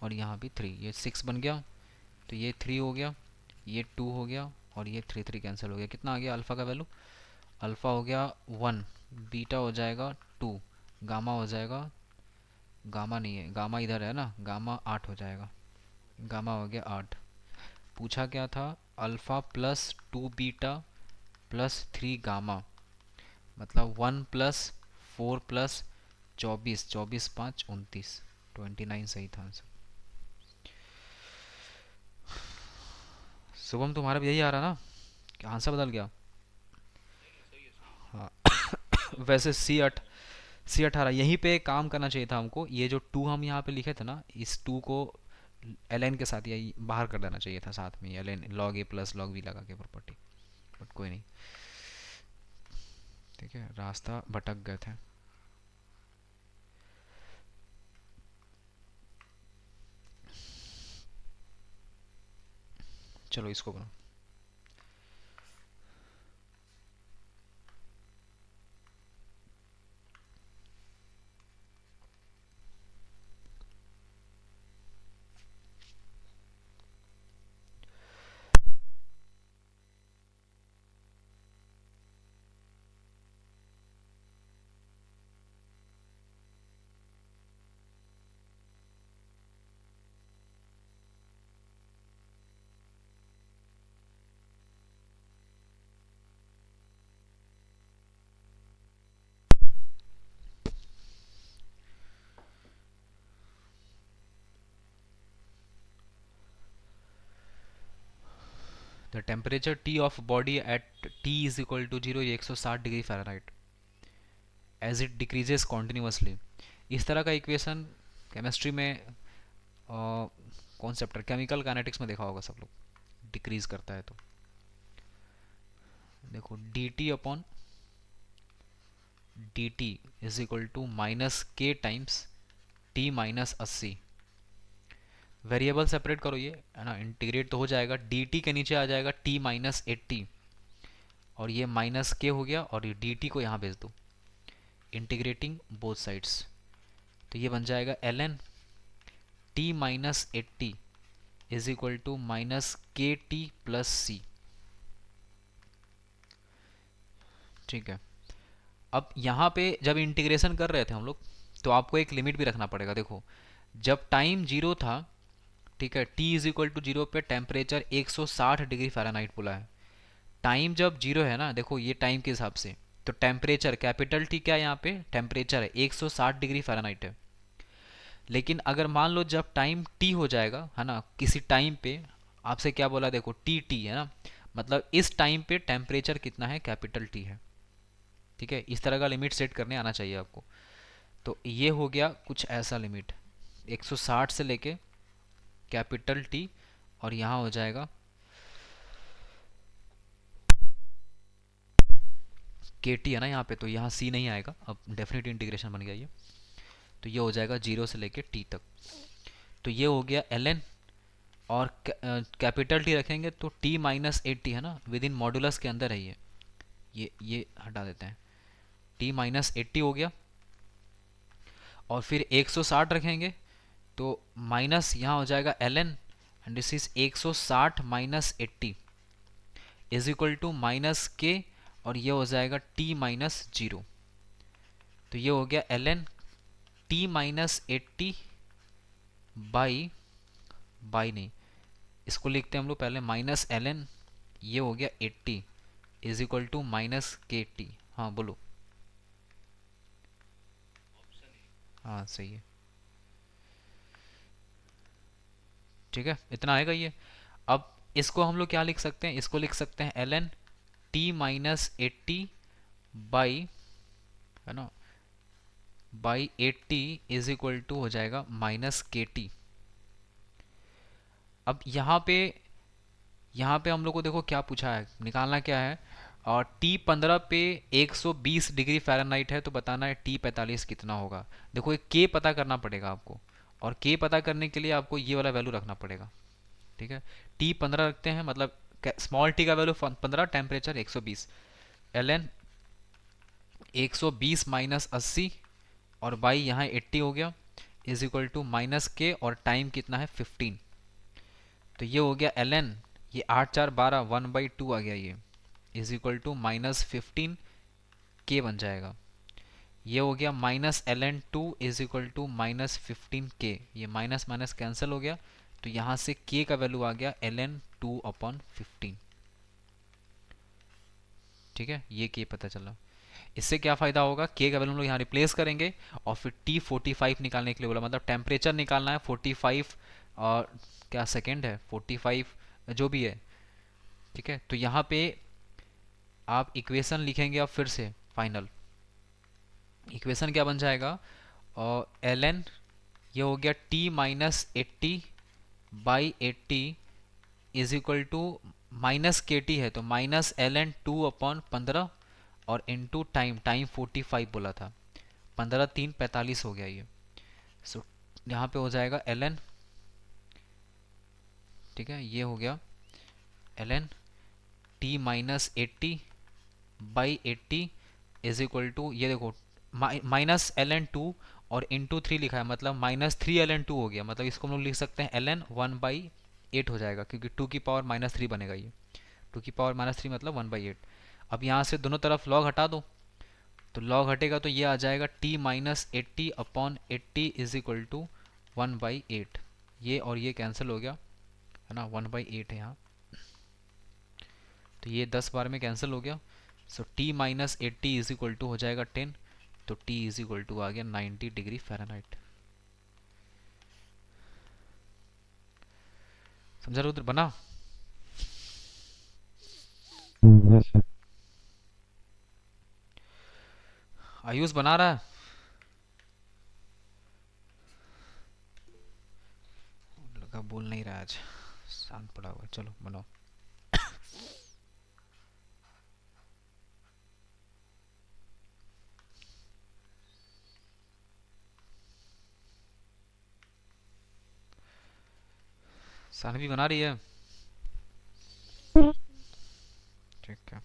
और यहाँ भी 3, ये 6 बन गया, तो ये 3 हो गया, ये 2 हो गया और ये 3 3 कैंसिल हो गया। कितना आ गया अल्फ़ा का वैल्यू? अल्फ़ा हो गया 1, बीटा हो जाएगा 2, गामा हो जाएगा, गामा नहीं है, गामा इधर है ना, गामा 8 हो जाएगा, गामा हो गया 8। पूछा क्या था? Alpha plus 2 beta plus 3 gamma, मतलब 1 प्लस 4 प्लस 24, 24 5 29, 29 सही था आंसर। शुभम तुम्हारा भी यही आ रहा ना, क्या आंसर बदल गया? नहीं नहीं, सही है सही है। हाँ। वैसे C18 यहीं पे काम करना चाहिए था हमको, ये जो 2 हम यहाँ पे लिखे थे ना, इस 2 को ln के साथ यही बाहर कर देना चाहिए था, साथ में ln log a plus log b लगा के प्रॉपर्टी, बट कोई नहीं, ठीक है, रास्ता भटक गए थे। चलो इसको करो। The temperature T of body at T is equal to 0, ये 160 degree Fahrenheit, as it decreases continuously. इस तरह का इक्वेशन केमिस्ट्री में कौन चैप्टर, केमिकल काइनेटिक्स में देखा होगा सब लोग, डिक्रीज करता है तो देखो dt upon dt is equal to minus k times t minus 80। Variable separate करो, ये है ना, इंटीग्रेट तो हो जाएगा, dt के नीचे आ जाएगा t माइनस 80 और ये माइनस के हो गया और ये dt को यहाँ भेज दो, इंटीग्रेटिंग बोथ साइड्स, तो ये बन जाएगा ln t minus 80 is equal to minus K T plus सी। ठीक है, अब यहाँ पे जब इंटीग्रेशन कर रहे थे हम लोग, तो आपको एक लिमिट भी रखना पड़ेगा। देखो जब टाइम जीरो था, ठीक है, t is equal to zero पे टेम्परेचर 160 डिग्री फ़ारेनहाइट बोला है। टाइम जब जीरो है ना, देखो ये टाइम के हिसाब से, तो टेम्परेचर कैपिटल टी क्या है यहाँ पे, टेम्परेचर है 160 डिग्री फ़ारेनहाइट है। लेकिन अगर मान लो जब टाइम टी हो जाएगा, है ना, किसी टाइम पे आपसे क्या बोला, देखो टी है ना, मतलब इस टाइम पे टेम्परेचर कितना है, कैपिटल टी है। ठीक है, इस तरह का लिमिट सेट करने आना चाहिए आपको। तो ये हो गया कुछ ऐसा लिमिट 160 से लेके कैपिटल टी, और यहाँ हो जाएगा के टी है ना यहाँ पे, तो यहाँ सी नहीं आएगा, अब डेफिनेट इंटीग्रेशन बन गया ये, तो ये हो जाएगा 0 से लेके टी तक। तो ये हो गया ln, और कैपिटल टी रखेंगे तो t माइनस 80 है ना, विद इन मॉडुलस के अंदर है ये हटा देते हैं, t माइनस 80 हो गया, और फिर 160 रखेंगे तो माइनस यहाँ हो जाएगा ln, and this is 160 minus 80 is equal to minus K, और ये हो जाएगा t माइनस 0। तो ये हो गया ln t माइनस 80 बाई नहीं, इसको लिखते हैं हम लोग पहले माइनस ln, ये हो गया 80 is equal to minus K T. हाँ बोलो। Option A. हाँ सही है, ठीक है, इतना आएगा ये। अब इसको हम लोग क्या लिख सकते हैं, इसको लिख सकते हैं ln t माइनस 80 बाई, है ना, बाई 80 इज इक्वल टू हो जाएगा माइनस के टी। अब यहाँ पे हम लोग को देखो क्या पूछा है, निकालना क्या है। और टी 15 पे 120 डिग्री फ़ारेनहाइट है, तो बताना है टी 45 कितना होगा। देखो एक के पता करना पड़ेगा आपको, और के पता करने के लिए आपको ये वाला वैल्यू रखना पड़ेगा। ठीक है, टी 15 रखते हैं, मतलब स्मॉल टी का value 15, temperature 120, L N 120 minus 80, और बाई यहाँ 80 हो गया, is equal to minus K, और टाइम कितना है 15। तो ये हो गया एल एन, ये 8 4 12 1/2 आ गया, ये इज इक्वल टू माइनस 15 के बन जाएगा। ये हो गया minus L N two is equal to minus 15 K, ये माइनस माइनस कैंसिल हो गया, तो यहाँ से के का वैल्यू आ गया एल एन 2/15। ठीक है, ये के पता चला। इससे क्या फ़ायदा होगा, के का वैल्यू हम लोग यहाँ रिप्लेस करेंगे, और फिर टी 45 निकालने के लिए बोला, मतलब टेम्परेचर निकालना है 45, और क्या सेकेंड है 45 जो भी है। ठीक है, तो यहाँ पे आप इक्वेशन लिखेंगे, अब फिर से फाइनल इक्वेशन क्या बन जाएगा, और एल एन, ये हो गया T minus 80 by 80 is equal to minus K T है, तो माइनस एल एन 2/15, और इनटू टाइम, टाइम 45 बोला था, 15 3 45 हो गया ये। सो यहाँ पे हो जाएगा एल एन, ठीक है, ये हो गया L N T minus 80 by 80 is equal to, ये देखो माइनस एल एन टू और इंटू 3 लिखा है, मतलब -3 एल एन टू हो गया, मतलब इसको हम लोग लिख सकते हैं एल एन 1/8 हो जाएगा, क्योंकि 2 की पावर -3 बनेगा ये, 2 की पावर -3 मतलब 1/8। अब यहाँ से दोनों तरफ लॉग हटा दो, तो लॉग हटेगा तो ये आ जाएगा T minus 80/80 is equal to 1/8। ये और ये कैंसिल हो गया, है ना, 1/8 है यहाँ, तो ये 10 बार में कैंसिल हो गया। So t minus 80 is equal to हो जाएगा 10, तो टी इज इक्वल टू आ गया 90 डिग्री फ़ारेनहाइट। समझा रुद्र, बना? Yes sir. आयुष बना रहा है, लगा बोल नहीं रहा है आज, शांत पड़ा हुआ है। चलो बनाओ। सानवी बना रही है, ठीक है।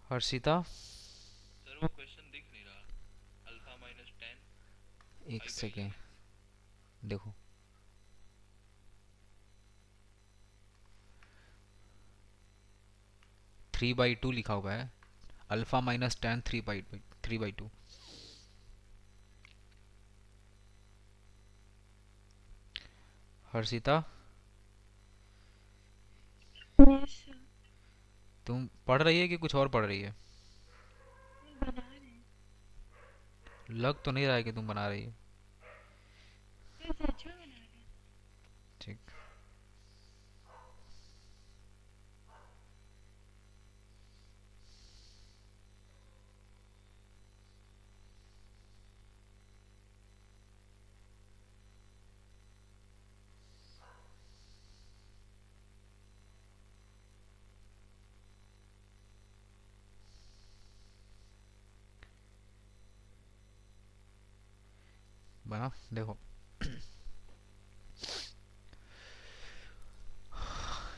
हर्षिता, सर वो क्वेश्चन दिख नहीं रहा, α-10 एक सेकेंड 5/11। देखो, 3/2 लिखा हुआ है, α-10 3/2। Harshita, yes sir. तुम पढ़ रही है कि कुछ और पढ़ रही है? बना रहे हैं। लग तो नहीं रहा है कि तुम बना रही है। सर सच में बना रहे हैं। ठीक, बना देखो।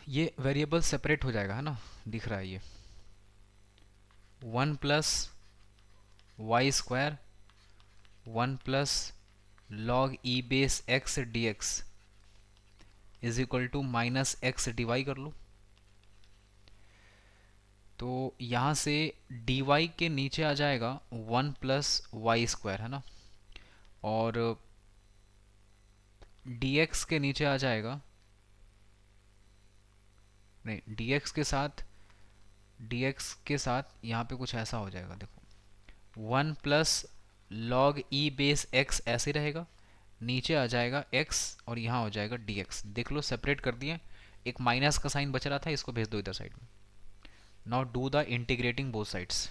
ये वेरिएबल सेपरेट हो जाएगा, है ना, दिख रहा है ये 1 + y² 1 + log e⁻x dx is equal to -x dy कर लो। तो यहाँ से dy के नीचे आ जाएगा 1 + y², है ना, और dx के नीचे आ जाएगा, नहीं dx के साथ dx के साथ यहाँ पे कुछ ऐसा हो जाएगा, देखो 1 प्लस लॉग ई बेस एक्स ऐसे रहेगा, नीचे आ जाएगा x और यहाँ हो जाएगा dx। देख लो सेपरेट कर दिए, एक माइनस का साइन बच रहा था, इसको भेज दो इधर साइड में। Now do the integrating both sides.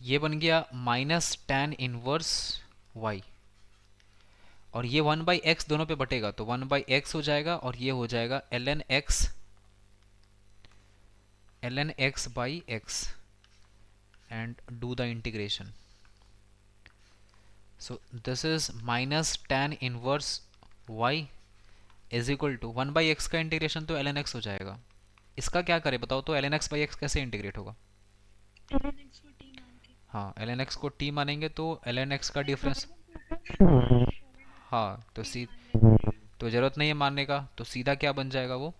ये बन गया माइनस टेन इनवर्स y, और ये 1/x दोनों पे बटेगा तो 1/x हो जाएगा, और ये हो जाएगा ln x by x, and do the integration. So this is minus tan inverse y is equal to 1/x का इंटीग्रेशन तो ln x हो जाएगा। इसका क्या करें बताओ तो, ln x बाई x कैसे इंटीग्रेट होगा? ln x को t मान के हाँ ln x को t मानेंगे तो ln x का डिफरेंस, हाँ तो t सी, मान लेते हैं। तो ज़रूरत नहीं है मानने का, तो सीधा क्या बन जाएगा वो,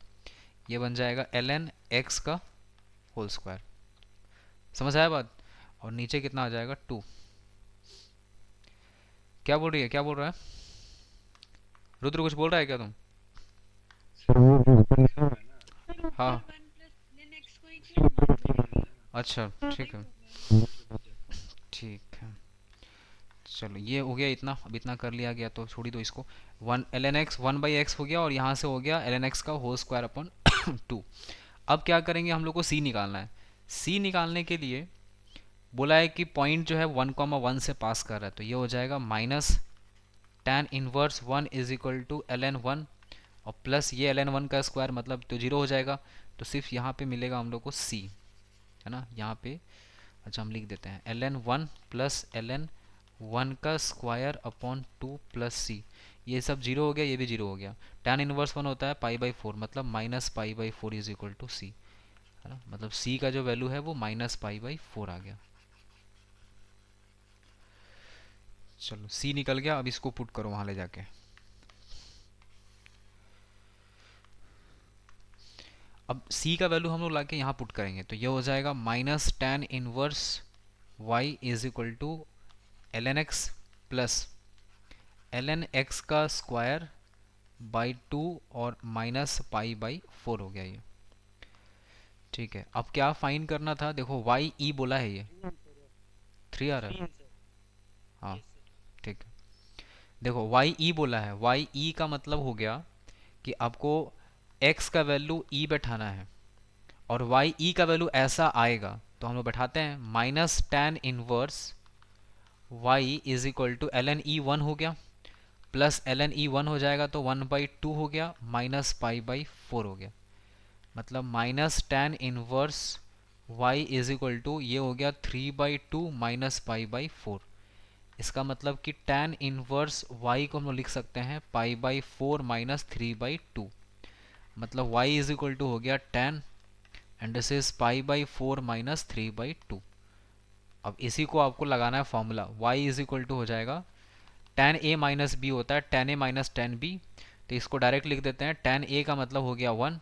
ये बन जाएगा ln x का होल स्क्वायर। समझ आया बात? और नीचे कितना आ जाएगा 2। क्या बोल रही है, क्या बोल रहा है रुद्र, कुछ बोल रहा है क्या तुम? सर वो बिल्कुल सा है ना। पर ऊपर हाँ 1 प्लस ln x को ही क्यों मान लेंगे? अच्छा ठीक राइट है, हो गया। ठीक है। चलो ये हो गया इतना, अब इतना कर लिया गया तो छोड़ ही दो इसको। 1 ln x 1/x हो गया, और यहाँ से हो गया ln x का होल स्क्वायर अपॉन 2। अब क्या करेंगे, हम लोग को c निकालना है। c निकालने के लिए बोला है कि पॉइंट जो है 1,1 से पास कर रहा है, तो ये हो जाएगा minus tan inverse 1 is equal to ln 1, और प्लस ये ln 1 का स्क्वायर मतलब तो जीरो हो जाएगा, तो सिर्फ यहाँ पे मिलेगा हम लोग को c, है ना यहाँ पे। अच्छा हम लिख देते हैं ln 1 प्लस ln 1 का स्क्वायर अपॉन 2 प्लस सी, ये सब जीरो हो गया, ये भी जीरो हो गया। tan इनवर्स 1 होता है π/4, मतलब माइनस π/4 इज इक्वल टू सी, है ना, मतलब c का जो वैल्यू है वो माइनस π/4 आ गया। चलो c निकल गया, अब इसको पुट करो वहाँ ले जाके। अब c का वैल्यू हम लोग लाके यहाँ पुट करेंगे, तो ये हो जाएगा minus tan inverse y is equal to ln x plus ln x का स्क्वायर बाई 2 और माइनस π/4 हो गया ये। ठीक है, अब क्या फाइन करना था, देखो y e बोला है, ये 3 आ रहा है, 3 सर। हाँ यस सर। ठीक है। देखो y e बोला है, y e का मतलब हो गया कि आपको x का वैल्यू e बैठाना है, और y e का वैल्यू ऐसा आएगा, तो हम लोग बैठाते हैं minus tan inverse y is equal to ln e 1 हो गया, प्लस ln e 1 हो जाएगा तो 1/2 हो गया, माइनस π/4 हो गया, मतलब minus tan inverse y is equal to ये हो गया 3/2 माइनस π/4। इसका मतलब कि tan इनवर्स y को हम लोग लिख सकते हैं π/4 माइनस 3/2, मतलब y इज इक्वल टू हो गया tan, and this is π/4 minus 3/2। अब इसी को आपको लगाना है formula, y is equal to हो जाएगा tan a माइनस बी होता है tan a minus tan b, तो इसको डायरेक्ट लिख देते हैं। tan a का मतलब हो गया 1,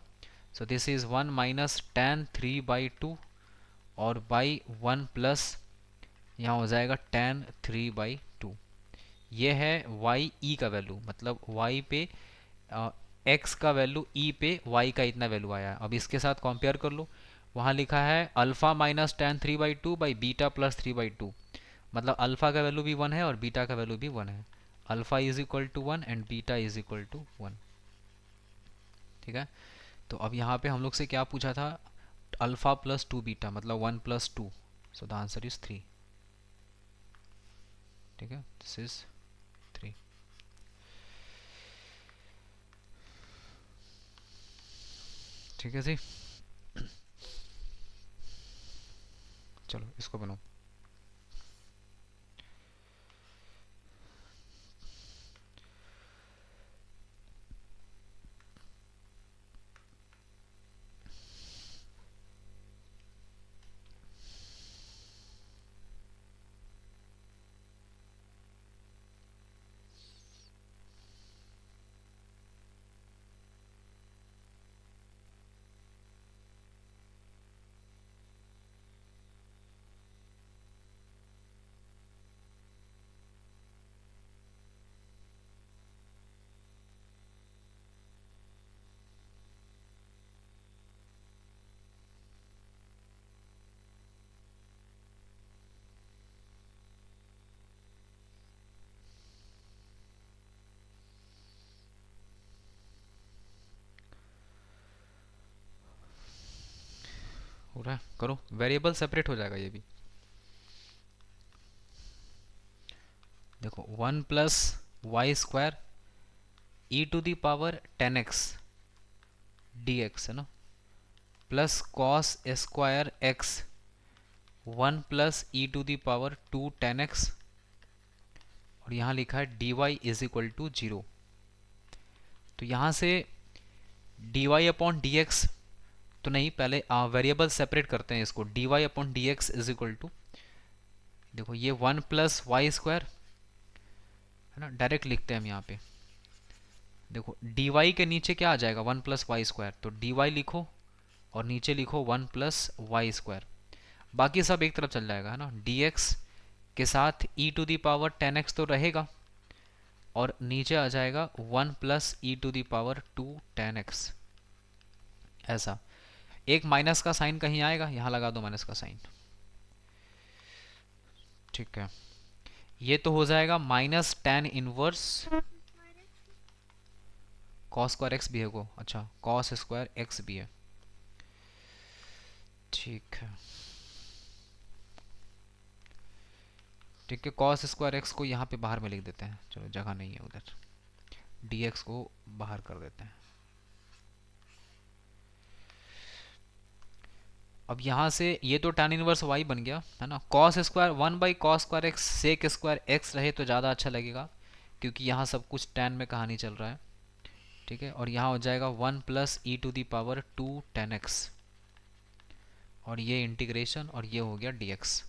सो दिस इज 1 माइनस tan 3/2, और बाई 1 प्लस यहाँ हो जाएगा tan 3/2। ये है y e का वैल्यू, मतलब y पे x का वैल्यू e पे y का इतना वैल्यू आया है। अब इसके साथ कंपेयर कर लो, वहाँ लिखा है alpha minus tan 3/2 by beta plus 3/2, मतलब अल्फ़ा का वैल्यू भी 1 है और बीटा का वैल्यू भी 1 है। Alpha is equal to 1 and beta is equal to 1। ठीक है, तो अब यहाँ पे हम लोग से क्या पूछा था, अल्फ़ा प्लस 2 बीटा मतलब 1 plus 2, so the answer is 3। ठीक है, दिस इज 3। ठीक है जी, चलो इसको बनाओ। हो रहा है, करो, वेरिएबल सेपरेट हो जाएगा ये भी। देखो 1 + y² e⁻10x dx है ना, plus cos square x 1 + e⁻2 10x, और यहाँ लिखा है dy = 0। तो यहाँ से dy/dx तो नहीं, पहले वेरिएबल सेपरेट करते हैं इसको। dy/dx = देखो ये 1 + y² है ना, डायरेक्ट लिखते हैं हम यहाँ पे। देखो dy के नीचे क्या आ जाएगा, 1 + y², तो dy लिखो और नीचे लिखो 1 + y²। बाकी सब एक तरफ चल जाएगा है ना, dx के साथ e⁻10x तो रहेगा, और नीचे आ जाएगा 1 + e⁻2 10x। ऐसा एक माइनस का साइन कहीं आएगा, यहाँ लगा दो माइनस का साइन। ठीक है, ये तो हो जाएगा -tan−1 cos² x भी है को, अच्छा cos² x भी है। ठीक है, ठीक है, cos² x को यहाँ पे बाहर में लिख देते हैं, चलो जगह नहीं है उधर, dx को बाहर कर देते हैं। अब यहाँ से ये तो tan−1y बन गया है ना, cos² 1/cos² x sec² x रहे तो ज़्यादा अच्छा लगेगा, क्योंकि यहाँ सब कुछ tan में कहानी चल रहा है। ठीक है, और यहाँ हो जाएगा 1 + e⁻2 10x, और ये इंटीग्रेशन, और ये हो गया dx।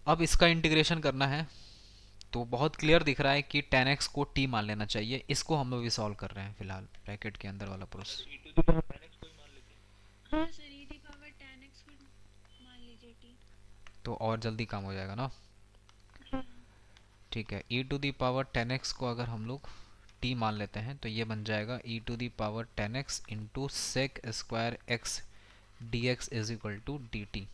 अब इसका इंटीग्रेशन करना है, तो बहुत क्लियर दिख रहा है कि tan x को t मान लेना चाहिए। इसको हम लोग भी सॉल्व कर रहे हैं फिलहाल, ब्रैकेट के अंदर वाला प्रोसेस। e⁻10x को ही मान लेते हैं। हाँ सर, e⁻10x को मान लीजिए टी। तो और जल्दी काम हो जाएगा ना। हाँ। ठीक है, e⁻10x को अगर हम लोग t मान लेते हैं तो ये बन जाएगा e⁻10x into sec² x dx = dt।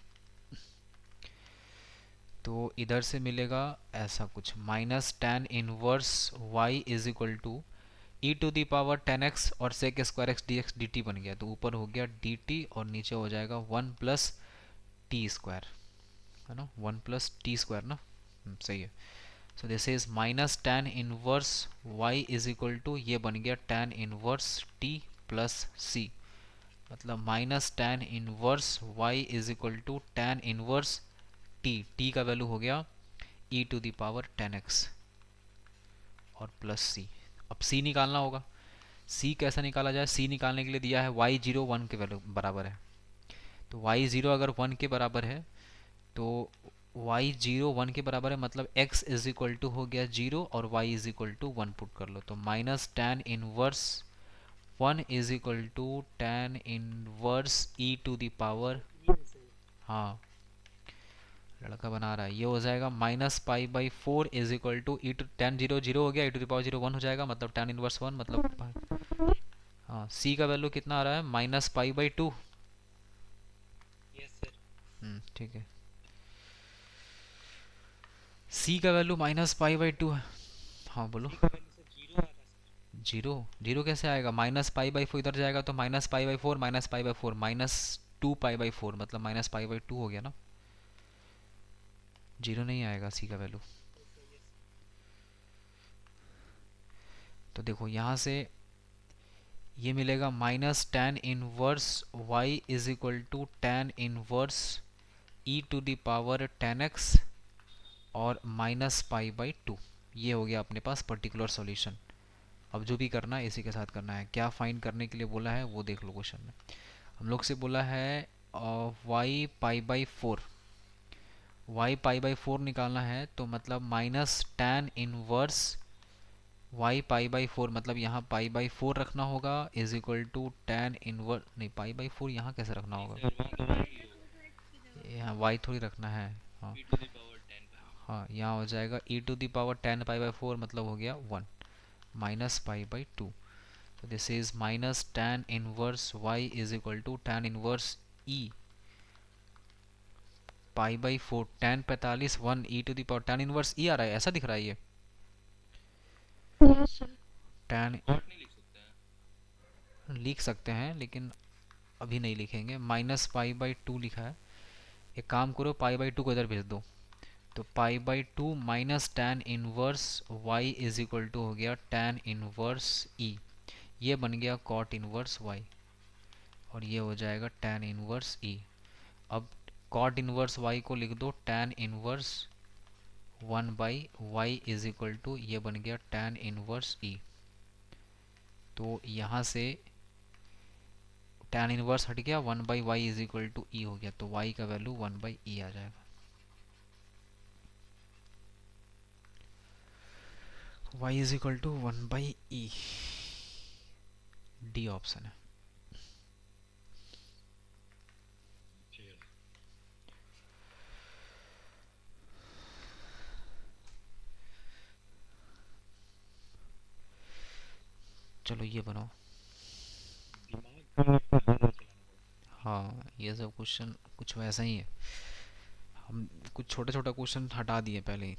तो इधर से मिलेगा ऐसा कुछ, -tan−1y e⁻10x और sec² x dx dt बन गया। तो ऊपर हो गया dt और नीचे हो जाएगा 1 + t² है ना, 1 + t² ना, सही है। सो दिस इज -tan−1y ये बन गया tan−1t + c, मतलब -tan−1y tan−1t, t का वैल्यू हो गया e⁻10x और प्लस c। अब c निकालना होगा। c कैसा निकाला जाए, c निकालने के लिए दिया है y0 1 के वैल्यू बराबर है। तो y0 अगर 1 के बराबर है तो y0 1 के बराबर है, मतलब x हो गया 0 और y 1 पुट कर लो। तो -tan−1 1 tan−1 हाँ लड़का बना रहा है, ये हो जाएगा -π/4 tan0 0 हो गया, e⁻0 1 हो जाएगा, मतलब tan−1 मतलब हाँ। c का वैल्यू कितना आ रहा है, -π/2। Yes sir. ठीक है, c का वैल्यू -π/2 है। हाँ बोलो। सी का वैल्यू सर 0 आ रहा है सर। जीरो जीरो कैसे आएगा, -π/4 इधर जाएगा तो -π/4 -2π/4 मतलब -π/2 हो गया ना, जीरो नहीं आएगा सी का वैल्यू। तो देखो यहाँ से ये मिलेगा -tan−1y tan−1e⁻10x और -π/2। ये हो गया अपने पास पर्टिकुलर सॉल्यूशन। अब जो भी करना है इसी के साथ करना है। क्या फाइंड करने के लिए बोला है वो देख लो क्वेश्चन में। हम लोग से बोला है y π/4, y π/4 निकालना है, तो मतलब -tan−1 y π/4, मतलब यहाँ π/4 रखना होगा tan−1 नहीं, π/4 यहाँ कैसे रखना होगा, सर वहाँ तो y ही होगा, यहाँ y थोड़ी रखना है। हाँ e⁻10। हाँ, यहाँ हो जाएगा e⁻10 π/4 मतलब हो गया 1 -π/2। तो this is -tan−1 y tan−1 e π/4 tan 45 1 tan−1 e आ रहा है, ऐसा दिख रहा है ये यस सर। tan नॉट नहीं लिख सकते हैं। लिख सकते हैं, लेकिन अभी नहीं लिखेंगे, -π/2 लिखा है। एक काम करो, π/2 को इधर भेज दो। तो π/2 minus tan inverse y is equal to हो गया tan इनवर्स e। ये बन गया cot इनवर्स y, और ये हो जाएगा tan इनवर्स e। अब cot इनवर्स y को लिख दो tan inverse 1/y is equal to, ये बन गया tan इनवर्स e। तो यहाँ से tan इनवर्स हट गया, 1/y is equal to e हो गया, तो y का वैल्यू 1/e आ जाएगा। y is equal to 1/e, D option है। चलो ये बनाओ। दिमाग का आपका हाथ में चलाना पड़ता हाँ, ये सब क्वेश्चन कुछ वैसा ही है, हम कुछ छोटा छोटा क्वेश्चन हटा दिए पहले ही।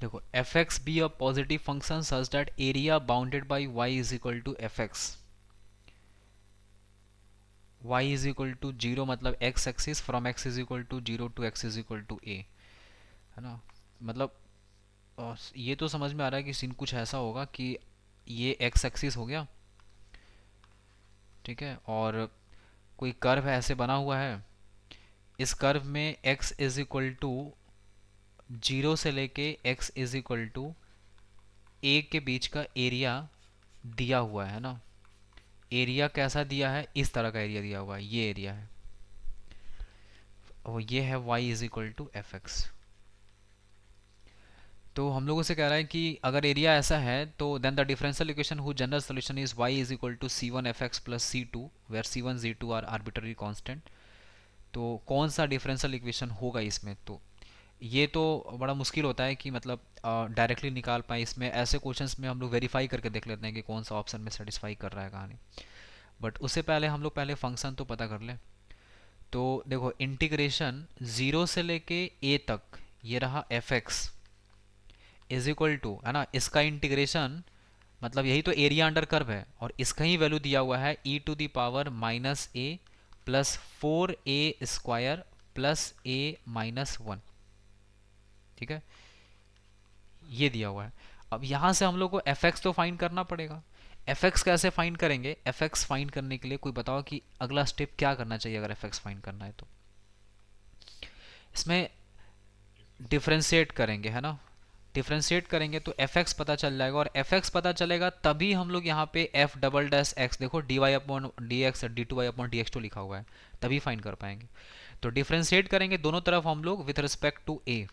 देखो, f x be a positive function such that area bounded by y is equal to F x. Y is equal to 0 मतलब x axis, from x is equal to 0 to x is equal to a, है ना। मतलब ये तो समझ में आ रहा है कि सीन कुछ ऐसा होगा कि ये एक्स एक्सिस हो गया, ठीक है, और कोई कर्व ऐसे बना हुआ है, इस कर्व में x इज इक्वल टू 0 से लेके x is equal to a के बीच का एरिया दिया हुआ है ना। एरिया कैसा दिया है, इस तरह का एरिया दिया हुआ है, ये एरिया है, और ये है y is equal to F X. तो हम लोगों से कह रहा है कि अगर एरिया ऐसा है तो then the differential equation who general solution is y is equal to c1 fx plus c2 where c1 c2 are arbitrary constant. तो कौन सा डिफरेंशियल इक्वेशन होगा इसमें, तो ये तो बड़ा मुश्किल होता है कि मतलब डायरेक्टली निकाल पाए। इसमें ऐसे क्वेश्चंस में हम लोग वेरीफाई करके देख लेते हैं कि कौन सा ऑप्शन में सेटिस्फाई कर रहा है कहानी। बट उससे पहले हम लोग पहले फंक्शन तो पता कर लें। तो देखो, इंटीग्रेशन 0 से लेके a तक ये रहा F X is equal to, है ना, इसका इंटीग्रेशन मतलब यही तो एरिया अंडर कर्व है, और इसका ही वैल्यू दिया हुआ है e to the power minus A plus 4a square plus a minus 1, ठीक है, ये दिया हुआ है। अब यहाँ से हम लोग को एफ एक्स तो फाइंड करना पड़ेगा। एफ एक्स कैसे फाइंड करेंगे, एफ एक्स फाइंड करने के लिए कोई बताओ कि अगला स्टेप क्या करना चाहिए अगर एफ एक्स फाइंड करना है तो। इसमें डिफ्रेंशिएट करेंगे, है ना, डिफ्रेंशिएट करेंगे तो एफ एक्स पता चल जाएगा, और एफ एक्स पता चलेगा तभी हम लोग यहाँ पे एफ डबल डैश एक्स, देखो D Y upon D X D two Y upon D X two लिखा हुआ है, तभी फाइंड कर पाएंगे। तो डिफ्रेंशिएट करेंगे दोनों तरफ हम लोग विथ रिस्पेक्ट टू ए।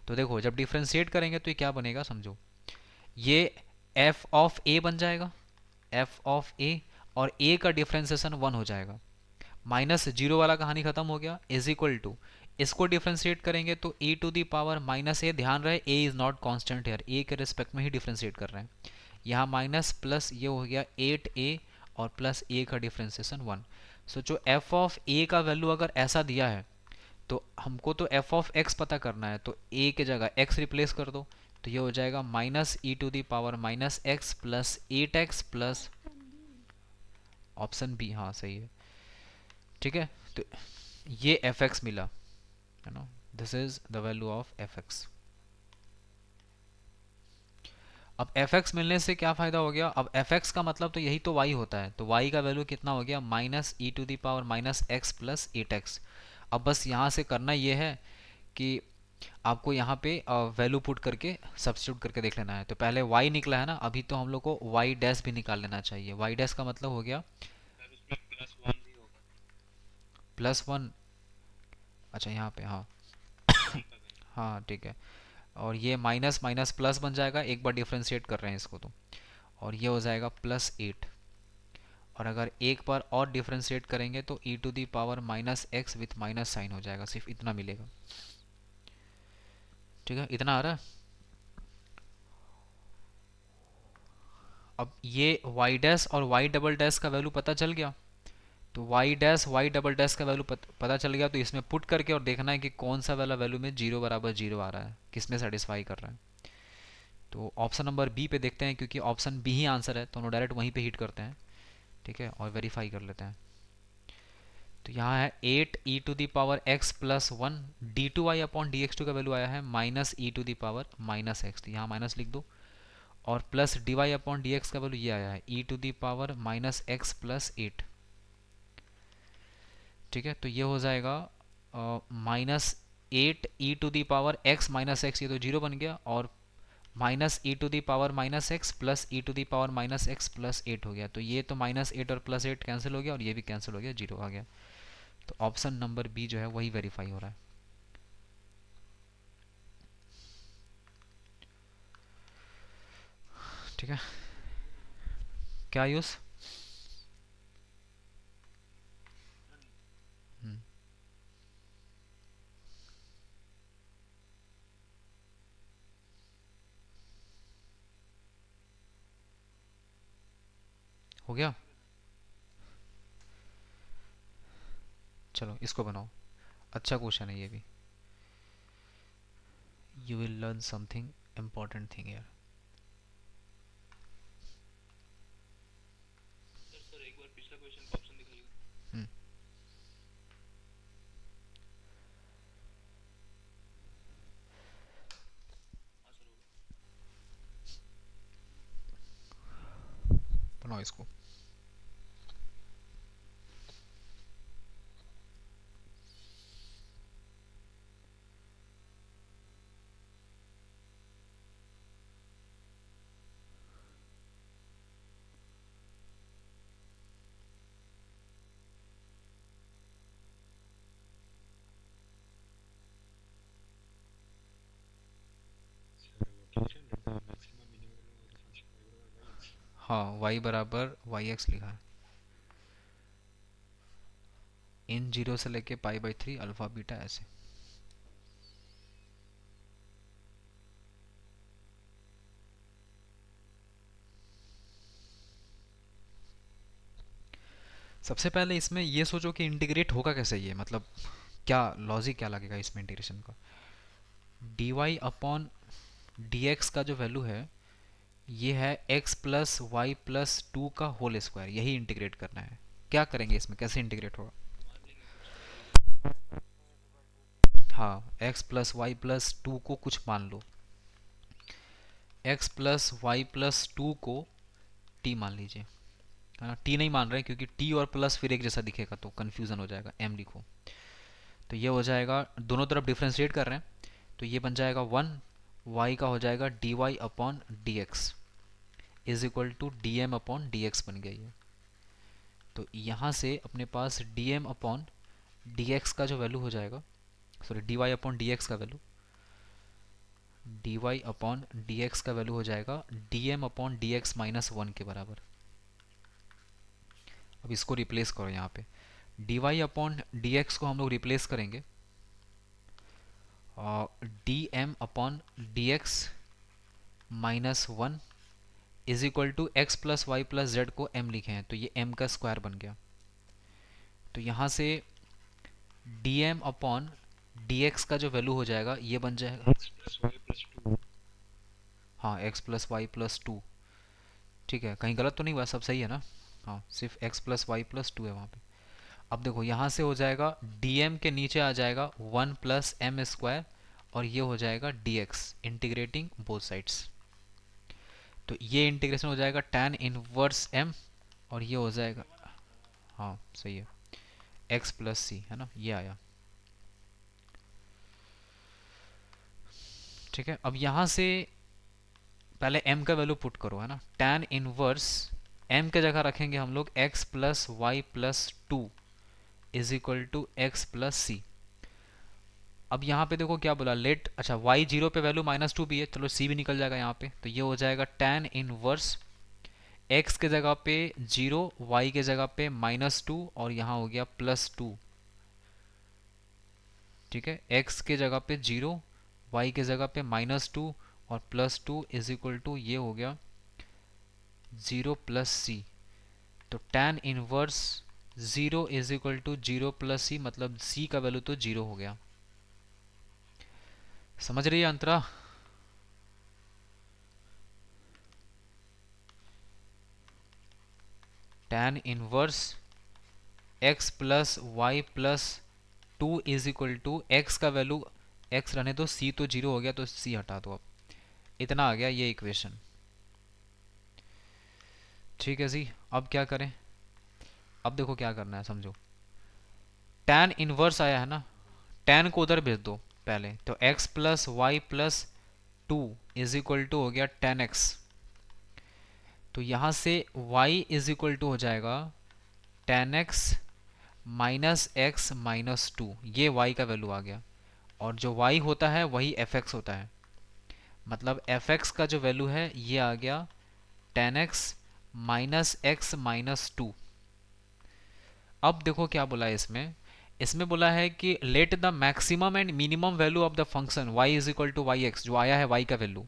तो देखो, जब डिफ्रेंशिएट करेंगे तो ये क्या बनेगा समझो, ये एफ ऑफ ए बन जाएगा, एफ ऑफ ए, और ए का डिफ्रेंसिएशन 1 हो जाएगा, माइनस जीरो वाला कहानी खत्म हो गया, इज इक्वल टू इसको डिफ्रेंशिएट करेंगे तो e to the power minus a, ध्यान रहे a is not constant here, a के रिस्पेक्ट में ही डिफ्रेंशिएट कर रहे हैं, यहाँ माइनस प्लस ये हो गया 8a और प्लस a का डिफ्रेंशिएशन 1। सो जो f ऑफ a का वैल्यू अगर ऐसा दिया है तो हमको तो f ऑफ x पता करना है, तो a के जगह x रिप्लेस कर दो, तो ये हो जाएगा minus E to the power minus X plus 8x plus option B, हाँ सही है, ठीक है। तो ये एफ एक्स मिला, है ना, this is the value of F x. अब एफ एक्स मिलने से क्या फ़ायदा हो गया, अब एफ एक्स का मतलब तो यही तो y होता है, तो y का वैल्यू कितना हो गया, minus E to the power minus X plus 8x। अब बस यहाँ से करना ये है कि आपको यहाँ पे वैल्यू पुट करके सब्स्टिट्यूट करके देख लेना है। तो पहले y निकला है ना, अभी तो हम लोग को y डैश भी निकाल लेना चाहिए। y डैश का मतलब हो गया सर उसमें +1 भी होगा, +1। अच्छा यहाँ पे, हाँ कहीं का कहीं। हाँ ठीक है। और ये माइनस माइनस प्लस बन जाएगा, एक बार डिफ्रेंशिएट कर रहे हैं इसको तो, और ये हो जाएगा +8। और अगर एक बार और डिफ्रेंशिएट करेंगे तो e⁻−x विथ माइनस साइन हो जाएगा, सिर्फ इतना मिलेगा। ठीक है, इतना आ रहा है। अब ये y डैश और y डबल डैश का वैल्यू पता चल गया, तो y dash y double dash का वैल्यू पता चल गया, तो इसमें पुट करके और देखना है कि कौन सा वाला वैल्यू में 0 बराबर 0 आ रहा है, किस में सेटिस्फाई कर रहा है। तो ऑप्शन नंबर बी पे देखते हैं, क्योंकि ऑप्शन बी ही आंसर है तो हम डायरेक्ट वहीं पे हिट करते हैं। ठीक है, और वेरीफाई कर लेते हैं। तो यहाँ है 8e⁻x+1 d2y/dx2 का वैल्यू आया है -e⁻−x, तो यहाँ माइनस लिख दो। और प्लस dy/dx का वैल्यू ये आया है e⁻−x+8। ठीक है, तो ये हो जाएगा -8e⁻x-x, ये तो जीरो बन गया, और -e⁻−x प्लस e⁻−x+8 हो गया। तो ये तो -8 और +8 कैंसिल हो गया, और ये भी कैंसिल हो गया, जीरो आ गया। तो ऑप्शन नंबर बी जो है वही वेरीफाई हो रहा है। ठीक है, क्या यूज? हो गया, चलो इसको बनाओ। अच्छा क्वेश्चन है ये भी, you will learn something important thing यार। सर एक बार पिछला क्वेश्चन का ऑप्शन दिखाइए। हम्म, हाँ सर, होगा। बनाओ इसको। सर वो कह रहे हैं the maximum minimum of the function y/y x। हाँ, y बराबर वाई एक्स लिखा है, इन 0 से लेके π/3 अल्फा बीटा ऐसे। सबसे पहले इसमें ये सोचो कि इंटीग्रेट होगा कैसे, ये मतलब क्या लॉजिक क्या लगेगा इसमें इंटीग्रेशन का। dy/dx का जो वैल्यू है ये है x+y+2 का होल स्क्वायर, यही इंटीग्रेट करना है। क्या करेंगे इसमें, कैसे इंटीग्रेट होगा? मान लेंगे कुछ वैल्यू। हाँ, x+y+2 को कुछ मान लो, x+y+2 को t मान लीजिए, है ना। t नहीं मान रहे क्योंकि t और प्लस फिर एक जैसा दिखेगा तो कन्फ्यूज़न हो जाएगा, m लिखो। तो ये हो जाएगा, दोनों तरफ डिफ्रेंशिएट कर रहे हैं, तो ये बन जाएगा 1, y का हो जाएगा dy/dx is equal to dm/dx बन गया ये। तो यहाँ से अपने पास dm/dx का जो वैल्यू हो जाएगा, सॉरी dy/dx का वैल्यू, dy/dx का वैल्यू हो जाएगा dm/dx-1 के बराबर। अब इसको रिप्लेस करो यहाँ पे, dy/dx को हम लोग रिप्लेस करेंगे dm/dx-1 is equal to x+y+z को m लिखे हैं, तो ये m का स्क्वायर बन गया। तो यहाँ से dm/dx का जो वैल्यू हो जाएगा ये बन जाएगा, x+y+2। हाँ x+y+2। ठीक है, कहीं गलत तो नहीं हुआ, सब सही है ना। हाँ, सिर्फ x+y+2 है वहाँ पे। अब देखो यहाँ से हो जाएगा dm के नीचे आ जाएगा 1+m², और ये हो जाएगा dx, इंटीग्रेटिंग बोथ साइड्स। तो ये इंटीग्रेशन हो जाएगा tan इनवर्स m, और ये हो जाएगा, हाँ सही है, x+c है ना, ये आया। ठीक है, अब यहाँ से पहले m का वैल्यू पुट करो, है ना। tan इनवर्स m के जगह रखेंगे हम लोग x plus Y plus two is equal to x plus c. अब यहाँ पे देखो क्या बोला, लेट, अच्छा y जीरो पे वैल्यू माइनस टू भी है, चलो c भी निकल जाएगा यहाँ पे, तो ये हो जाएगा tan इनवर्स x के जगह पे जीरो, y के जगह पे माइनस टू, और यहाँ हो गया प्लस टू। ठीक है, x के जगह पे जीरो, y के जगह पे माइनस टू और plus two is equal to ये हो गया जीरो प्लस सी। तो tan inverse zero is equal to zero plus सी, मतलब c का वैल्यू तो जीरो हो गया। समझ रही है Antara? tan inverse x plus Y plus two is equal to X का वैल्यू x रहने दो, c तो जीरो हो गया तो c हटा दो। अब इतना आ गया ये इक्वेशन। ठीक है जी, अब क्या करें, अब देखो क्या करना है, समझो। tan इनवर्स आया है ना, tan को उधर भेज दो पहले, तो x plus Y plus two is equal to हो गया tan x। तो यहाँ से y इज इक्वल टू हो जाएगा tan x minus x minus to, ये y का वैल्यू आ गया। और जो y होता है वही fx होता है, मतलब fx का जो वैल्यू है ये आ गया tan x minus x minus to. अब देखो क्या बोला है इसमें, इसमें बोला है कि let the maximum and minimum value of the function y is equal to y x, जो आया है y का value,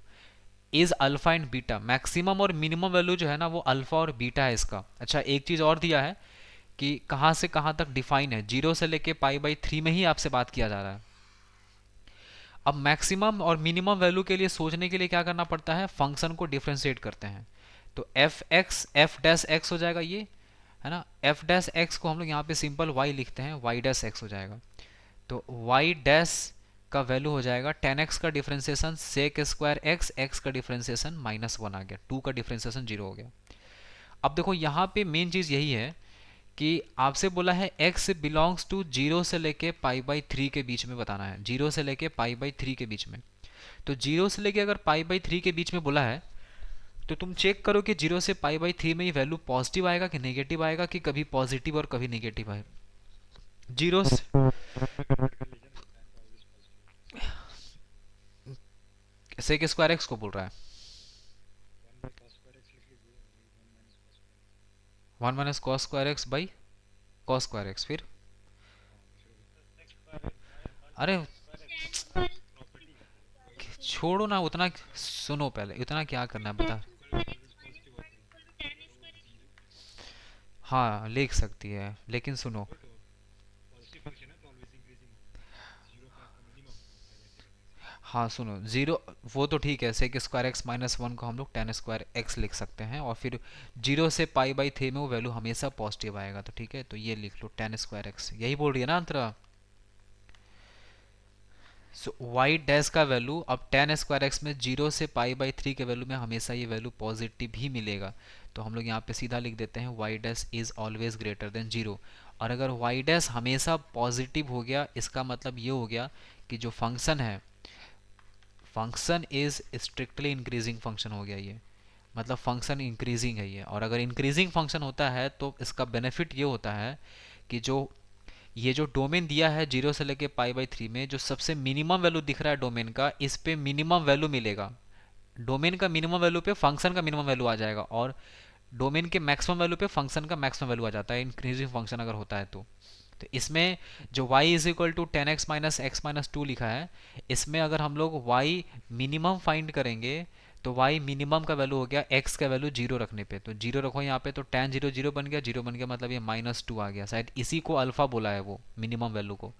is alpha and beta. Maximum और मिनिमम वैल्यू जो है ना वो अल्फा और बीटा है इसका। अच्छा, एक चीज और दिया है कि कहाँ से कहाँ तक डिफाइन है, जीरो से लेके पाई बाई थ्री में ही आपसे बात किया जा रहा है। अब मैक्सिमम और मिनिमम वैल्यू के लिए सोचने के लिए क्या करना पड़ता है, फंक्शन को डिफ्रेंशिएट करते हैं। तो F x F dash x हो जाएगा ये, है ना। एफ डैश एक्स को हम लोग यहाँ पे सिंपल y लिखते हैं, y डैश एक्स हो जाएगा। तो y डैश का वैल्यू हो जाएगा tan x का differentiation sec square x, x का डिफ्रेंसिएशन माइनस वन आ गया, 2 का डिफ्रेंसिएशन जीरो हो गया। अब देखो यहाँ पे मेन चीज़ यही है कि आपसे बोला है x बिलोंग्स टू जीरो से लेके पाई बाई थ्री के बीच में बताना है, जीरो से लेके पाई बाई थ्री के बीच में। तो जीरो से लेके अगर पाई बाई थ्री के बीच में बोला है तो तुम चेक करो कि जीरो से पाई बाई थ्री में ये वैल्यू पॉजिटिव आएगा कि नेगेटिव आएगा, कि कभी पॉजिटिव और कभी नेगेटिव आएगा। जीरो से कन्वर्ट कर लीजिए ना, tan तो always positive. Sec square x को बोल रहा है, 1 बाय cos स्क्वायर x लिख लीजिए, वही 1 minus cos square. One minus cos square x by cos square x. फिर हाँ, तो फिर अरे tan प्रॉपर्टी छोड़ो ना उतना, सुनो पहले इतना क्या करना है बता। ऑलवेज पॉजिटिव होता है। हाँ लिख सकती है, लेकिन सुनो, वो तो पॉजिटिव फंक्शन है तो ऑलवेज इंक्रीजिंग होगा, जीरो पे आपका मिनिमम होगा पाई बाई थ्री रहने से। हाँ सुनो, जीरो वो तो ठीक है, sec square x minus one को हम लोग tan स्क्वायर एक्स लिख सकते हैं, और फिर जीरो से पाई बाई थ्री में वो वैल्यू हमेशा पॉजिटिव आएगा। तो ठीक है, तो ये लिख लो tan स्क्वायर एक्स, यही बोल रही है ना अंतरा। सो वाई डैश का वैल्यू अब tan स्क्वायर एक्स में जीरो से पाई बाई थ्री के वैल्यू में हमेशा ये वैल्यू पॉजिटिव ही मिलेगा। तो हम लोग यहाँ पे सीधा लिख देते हैं y dash is always greater than zero. और अगर वाई डैश हमेशा पॉजिटिव हो गया, इसका मतलब ये हो गया कि जो फंक्शन है, function is strictly increasing function हो गया ये, मतलब फंक्शन इंक्रीजिंग है ये। और अगर इंक्रीजिंग फंक्शन होता है तो इसका बेनिफिट ये होता है कि जो ये जो डोमेन दिया है जीरो से लेके पाई बाई थ्री में, जो सबसे मिनिमम वैल्यू दिख रहा है डोमेन का, इस पे मिनिमम वैल्यू मिलेगा। डोमेन का मिनिमम वैल्यू पे फंक्शन का मिनिमम वैल्यू आ जाएगा, और डोमेन के मैक्सिमम वैल्यू पे फंक्शन का मैक्सिमम वैल्यू आ जाता है, इंक्रीजिंग फंक्शन अगर होता है तो इसमें जो y is equal to tan x minus two लिखा है, इसमें अगर हम लोग y मिनिमम फाइंड करेंगे तो y मिनिमम का वैल्यू हो गया x का वैल्यू जीरो रखने पे, तो जीरो रखो यहाँ पे, तो tan जीरो जीरो बन गया, जीरो बन गया मतलब ये माइनस टू आ गया, शायद इसी को अल्फा बोला है वो मिनिमम वैल्यू को।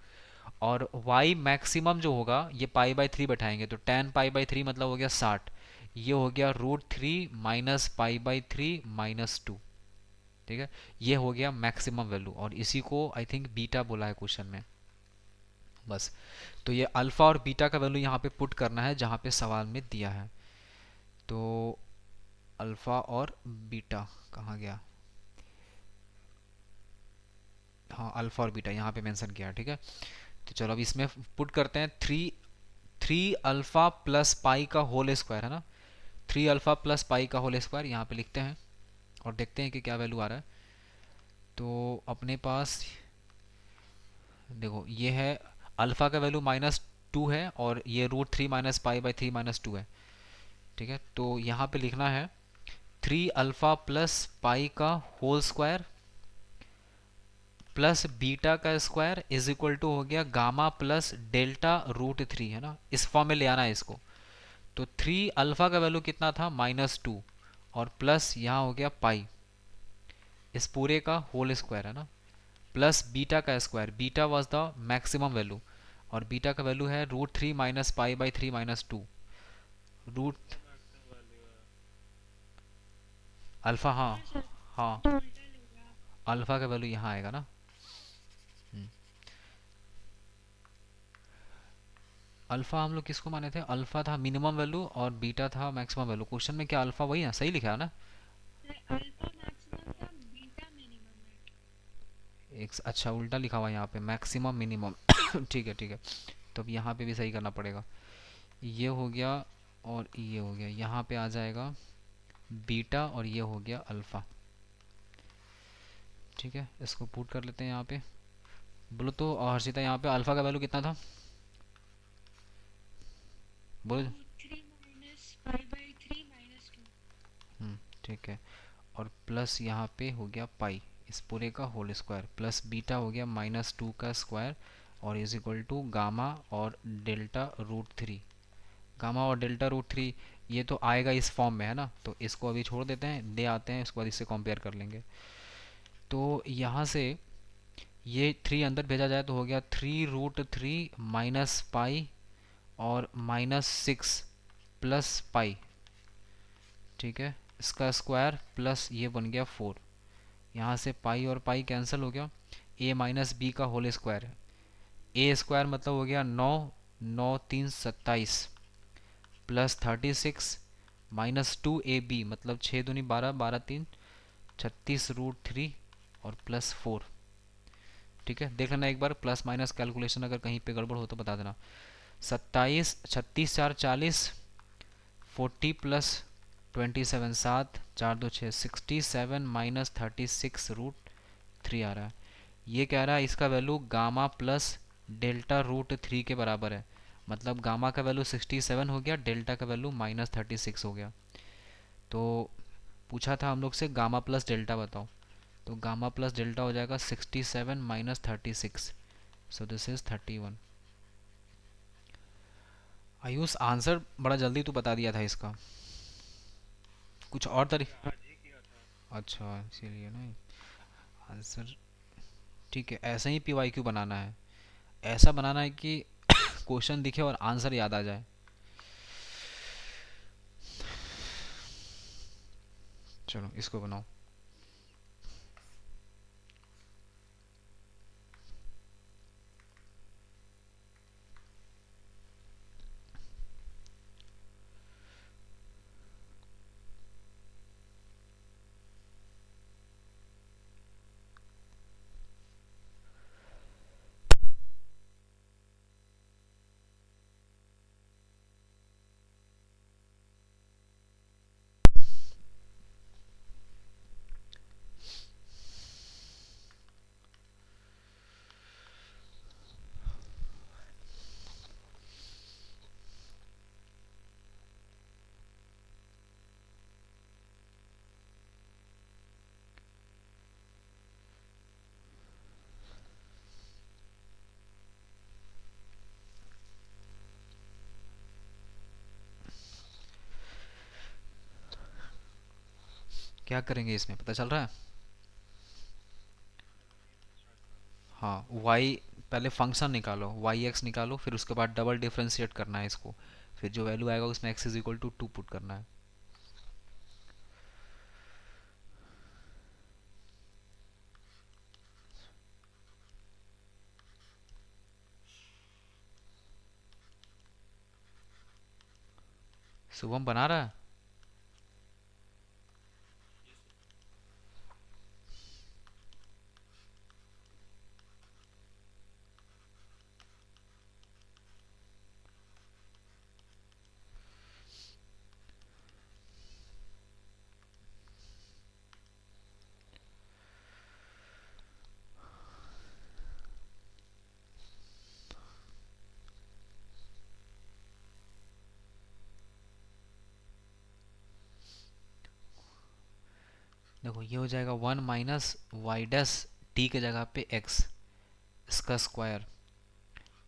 और y मैक्सिमम जो होगा ये पाई बाई थ्री बैठाएंगे, तो tan पाई बाई थ्री मतलब हो गया 60, ये हो गया root three minus pi by three minus two. ठीक है, ये हो गया मैक्सिमम वैल्यू, और इसी को आई थिंक बीटा बोला है क्वेश्चन में। बस, तो ये अल्फा और बीटा का वैल्यू यहाँ पे पुट करना है जहाँ पे सवाल में दिया है। तो अल्फा और बीटा कहाँ गया, हाँ अल्फा और बीटा यहाँ पे मेंशन किया है। ठीक है, तो चलो अब इसमें पुट करते हैं, थ्री 3 अल्फा प्लस पाई का होल स्क्वायर है ना, 3 अल्फा प्लस पाई का होल स्क्वायर यहाँ पे लिखते हैं और देखते हैं कि क्या वैल्यू आ रहा है। तो अपने पास देखो ये है, अल्फ़ा का वैल्यू -2 है और ये √3 माइनस पाई बाई 3 -2 है। ठीक है, तो यहाँ पे लिखना है 3 अल्फा प्लस पाई का होल स्क्वायर प्लस बीटा का स्क्वायर इज इक्वल टू हो गया गामा प्लस डेल्टा √3, है ना, इस फॉर्म में ले आना है इसको। तो 3 अल्फा का वैल्यू कितना था -2 और प्लस यहाँ हो गया पाई, इस पूरे का होल स्क्वायर है ना, प्लस बीटा का square, beta was the maximum value और बीटा का वैल्यू है √3 minus pi by 3 -2 root alpha. हाँ हाँ सर, हाँ, तो उल्टा ले रहा आप। अल्फ़ा का वैल्यू यहाँ आएगा ना। हम्म, अल्फ़ा हम लोग किसको माने थे, अल्फ़ा था मिनिमम वैल्यू और बीटा था मैक्सिमम वैल्यू। क्वेश्चन में क्या अल्फ़ा वही है, सही लिखा है ना। नहीं, अल्फा मैक्सिमम था, बीटा मिनिमम है। एक अच्छा उल्टा लिखा हुआ है यहाँ पे, मैक्सिमम मिनिमम ठीक है ठीक है, तो अब यहाँ पे भी सही करना पड़ेगा। ये हो गया और ये हो गया, यहाँ पे आ जाएगा बीटा और ये हो गया अल्फ़ा। ठीक है, इसको पुट कर लेते हैं यहाँ पे। बोलो तो हर्षिता, यहाँ पे अल्फ़ा का वैल्यू कितना था, बोलो। √3 माइनस पाई बाई 3 -2। ठीक है, और प्लस यहाँ पे हो गया पाई, इस पूरे का होल स्क्वायर, प्लस बीटा हो गया -2 का स्क्वायर और इज इक्वल टू गामा और डेल्टा √3। गामा और डेल्टा √3 ये तो आएगा इस फॉर्म में, है ना, तो इसको अभी छोड़ देते हैं, ले आते हैं, उसके बाद इससे कंपेयर कर लेंगे। तो यहाँ से ये 3 अंदर भेजा जाए तो हो गया 3√3 माइनस पाई और -6 प्लस पाई। ठीक है, इसका स्क्वायर प्लस ये बन गया 4। यहाँ से पाई और पाई कैंसिल हो गया, a माइनस बी का होल स्क्वायर, ए स्क्वायर मतलब हो गया 9, 9 3 27 प्लस 36 -2ab मतलब 6 दूनी 12, 12 3 36 √3 और प्लस 4। ठीक है, देख लेना एक बार, प्लस माइनस कैलकुलेशन अगर कहीं पे गड़बड़ हो तो बता देना। 27 36 4 40, 40 प्लस 27 7 4 2 6 67 -36 √3 आ रहा है। ये कह रहा है इसका वैल्यू गामा प्लस डेल्टा √3 के बराबर है, मतलब गामा का वैल्यू 67 हो गया, डेल्टा का वैल्यू -36 हो गया। तो पूछा था हम लोग से गामा प्लस डेल्टा बताओ, तो गामा प्लस डेल्टा हो जाएगा 67 -36, सो दिस इज 31। आयुष आंसर बड़ा जल्दी तू बता दिया था इसका, कुछ और तरीके। आज ही किया था। अच्छा इसीलिए ना आंसर। ठीक है, ऐसे ही पीवाईक्यू बनाना है, ऐसा बनाना है कि क्वेश्चन दिखे और आंसर याद आ जाए। चलो इसको बनाओ। क्या करेंगे इसमें पता चल रहा है। हाँ y, पहले फंक्शन निकालो, वाई एक्स निकालो, फिर उसके बाद डबल डिफ्रेंशिएट करना है इसको, फिर जो वैल्यू आएगा उसमें x is equal to 2 put करना है। शुभम बना रहा है। देखो ये हो जाएगा 1 माइनस वाई डैश टी के जगह पे x, इसका स्क्वायर,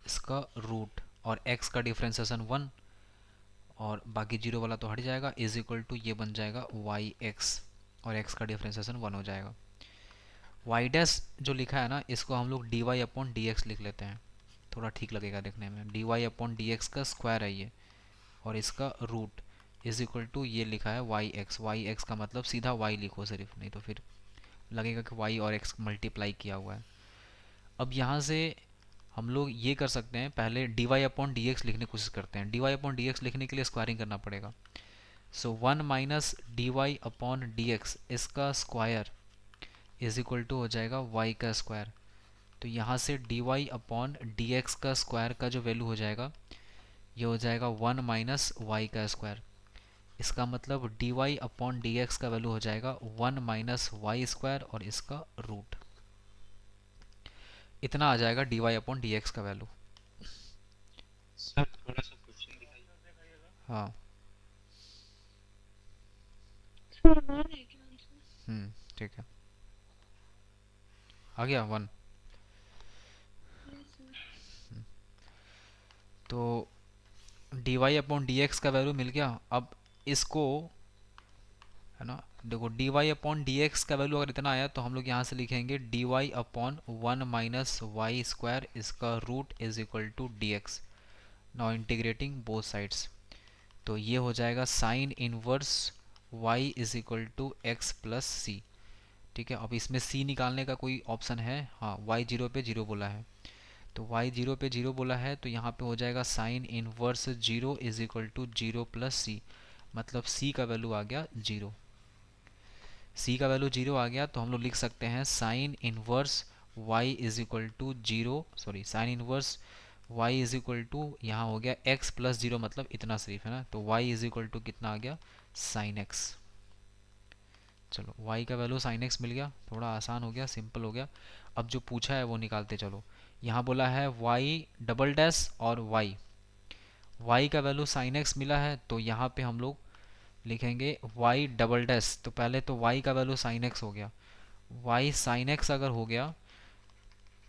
इसका रूट, और x का डिफ्रेंसिएशन 1, और बाकी जीरो वाला तो हट जाएगा, इज इक्वल टू ये बन जाएगा वाई एक्स, और x का डिफ्रेंसिएशन 1 हो जाएगा। वाई डैश जो लिखा है ना, इसको हम लोग d Y upon D x लिख लेते हैं, थोड़ा ठीक लगेगा देखने में। D Y upon D x का स्क्वायर है ये, और इसका रूट इज इक्वल टू ये लिखा है वाई एक्स। वाई एक्स का मतलब सीधा वाई लिखो सिर्फ, नहीं तो फिर लगेगा कि वाई और एक्स मल्टीप्लाई किया हुआ है। अब यहाँ से हम लोग ये कर सकते हैं, पहले d Y upon D x लिखने की कोशिश करते हैं। D Y upon D x लिखने के लिए स्क्वायरिंग करना पड़ेगा। So 1 minus d Y upon D x, इसका स्क्वायर इज इक्वल टू हो जाएगा वाई का स्क्वायर। तो यहाँ से d Y upon D x का स्क्वायर का जो वैल्यू हो जाएगा, ये हो जाएगा 1 माइनस वाई का स्क्वायर। इसका मतलब d Y upon D x का वैल्यू हो जाएगा 1 माइनस वाई स्क्वायर, और इसका रूट, इतना आ जाएगा d Y upon D x का वैल्यू। सर थोड़ा सा क्वेश्चन दिखाइए। हाँ, सर वन है क्या आंसर? ठीक है, आ गया 1। Yes sir. तो d Y upon D x का वैल्यू मिल गया। अब इसको, है ना, देखो D Y upon D x का वैल्यू अगर इतना आया तो हम लोग यहाँ से लिखेंगे d Y upon 1 minus y square, इसका root is equal to d x. Now integrating both sides, तो ये हो जाएगा sine inverse y is equal to x plus सी। ठीक है, अब इसमें c निकालने का कोई ऑप्शन है? हाँ, y जीरो पे जीरो बोला है, तो y जीरो पे जीरो बोला है, तो यहाँ पे हो जाएगा sine inverse zero is equal to zero plus सी, मतलब c का वैल्यू आ गया जीरो। c का वैल्यू जीरो आ गया तो हम लोग लिख सकते हैं sine inverse y is equal to zero, sorry sine inverse y is equal to, यहाँ हो गया x प्लस जीरो, मतलब इतना सिर्फ, है ना, तो y इज इक्वल टू कितना आ गया, साइन x। चलो y का वैल्यू साइन x मिल गया, थोड़ा आसान हो गया, सिंपल हो गया। अब जो पूछा है वो निकालते चलो। यहाँ बोला है y डबल डैश और y का वैल्यू साइन x मिला है, तो यहाँ पे हम लोग लिखेंगे y डबल डैश। तो पहले तो y का वैल्यू साइन x हो गया, y साइन x अगर हो गया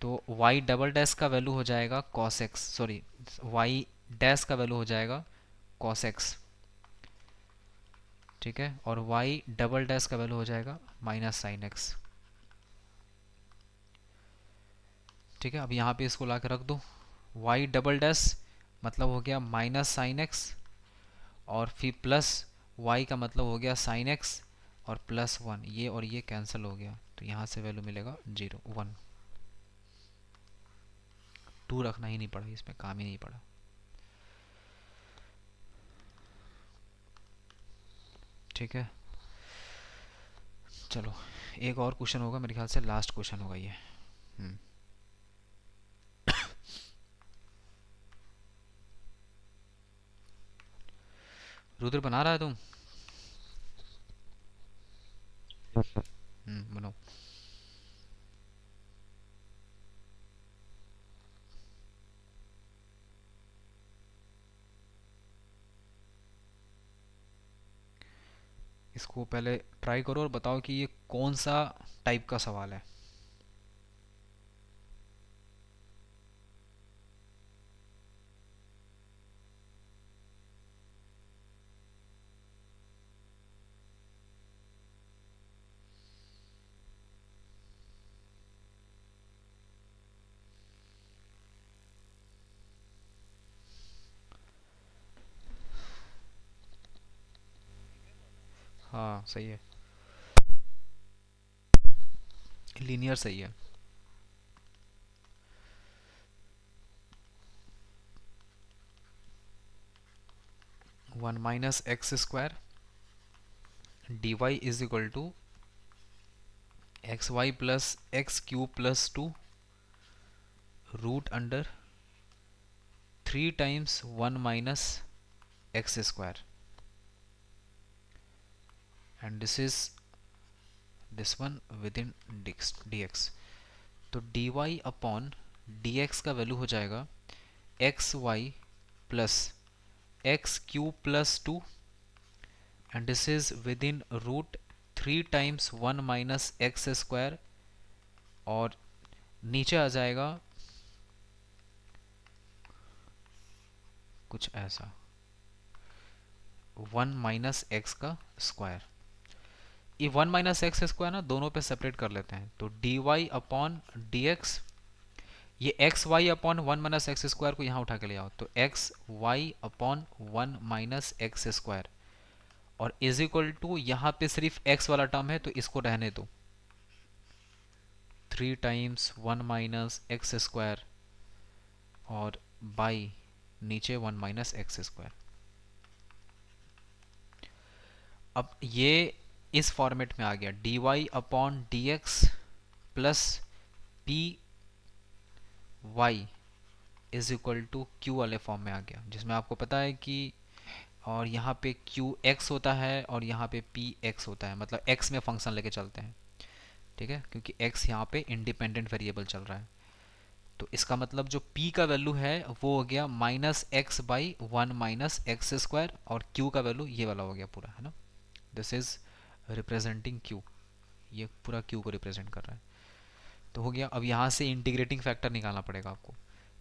तो y डबल डैश का वैल्यू हो जाएगा cos x, sorry y dash का वैल्यू हो जाएगा cos x, ठीक है, और y डबल डैश का वैल्यू हो जाएगा माइनस साइन x। ठीक है, अब यहाँ पे इसको ला के रख दो, y डबल डैश मतलब हो गया माइनस साइन x, और फिर प्लस y का मतलब हो गया साइन x, और प्लस 1, ये और ये कैंसिल हो गया, तो यहाँ से वैल्यू मिलेगा 0 1। 2 रखना ही नहीं पड़ा, इसमें काम ही नहीं पड़ा। ठीक है, चलो एक और क्वेश्चन होगा, मेरे ख्याल से लास्ट क्वेश्चन होगा ये। रुद्र बना रहा है तुम? बनाओ। इसको पहले ट्राई करो और बताओ कि ये कौन सा टाइप का सवाल है। हाँ सही है, लीनियर सही है। One minus x square d y is equal to x y plus x cube plus 2 root under 3 times 1 minus x square, and this is this one within d x. तो d Y upon D x का value हो जाएगा x y plus x cube plus 2, and this is within root 3 times 1 minus x square और नीचे आ जाएगा कुछ ऐसा 1 minus x का स्क्वायर। ये 1 माइनस एक्स स्क्वायर ना दोनों पे सेपरेट कर लेते हैं, तो d Y upon D x, ये x y upon 1 minus x square को यहाँ उठा के ले आओ, तो x y upon 1 minus x square और इज इक्वल टू यहाँ पे सिर्फ एक्स वाला टर्म है तो इसको रहने दो, 3 टाइम्स 1 माइनस एक्स स्क्वायर और बाई नीचे 1 माइनस एक्स स्क्वायर। अब ये इस फॉर्मेट में आ गया, d Y upon D x plus p y is equal to q वाले फॉर्म में आ गया, जिसमें आपको पता है कि और यहाँ पे क्यू एक्स होता है और यहाँ पे पी एक्स होता है, मतलब एक्स में फंक्शन लेके चलते हैं, ठीक है, क्योंकि एक्स यहाँ पे इंडिपेंडेंट वेरिएबल चल रहा है। तो इसका मतलब जो p का वैल्यू है वो हो गया minus x by 1 minus x square और q का वैल्यू ये वाला हो गया पूरा, है ना, दिस इज रिप्रेजेंटिंग q, ये पूरा q को रिप्रेजेंट कर रहा है। तो हो गया। अब यहाँ से इंटीग्रेटिंग फैक्टर निकालना पड़ेगा आपको,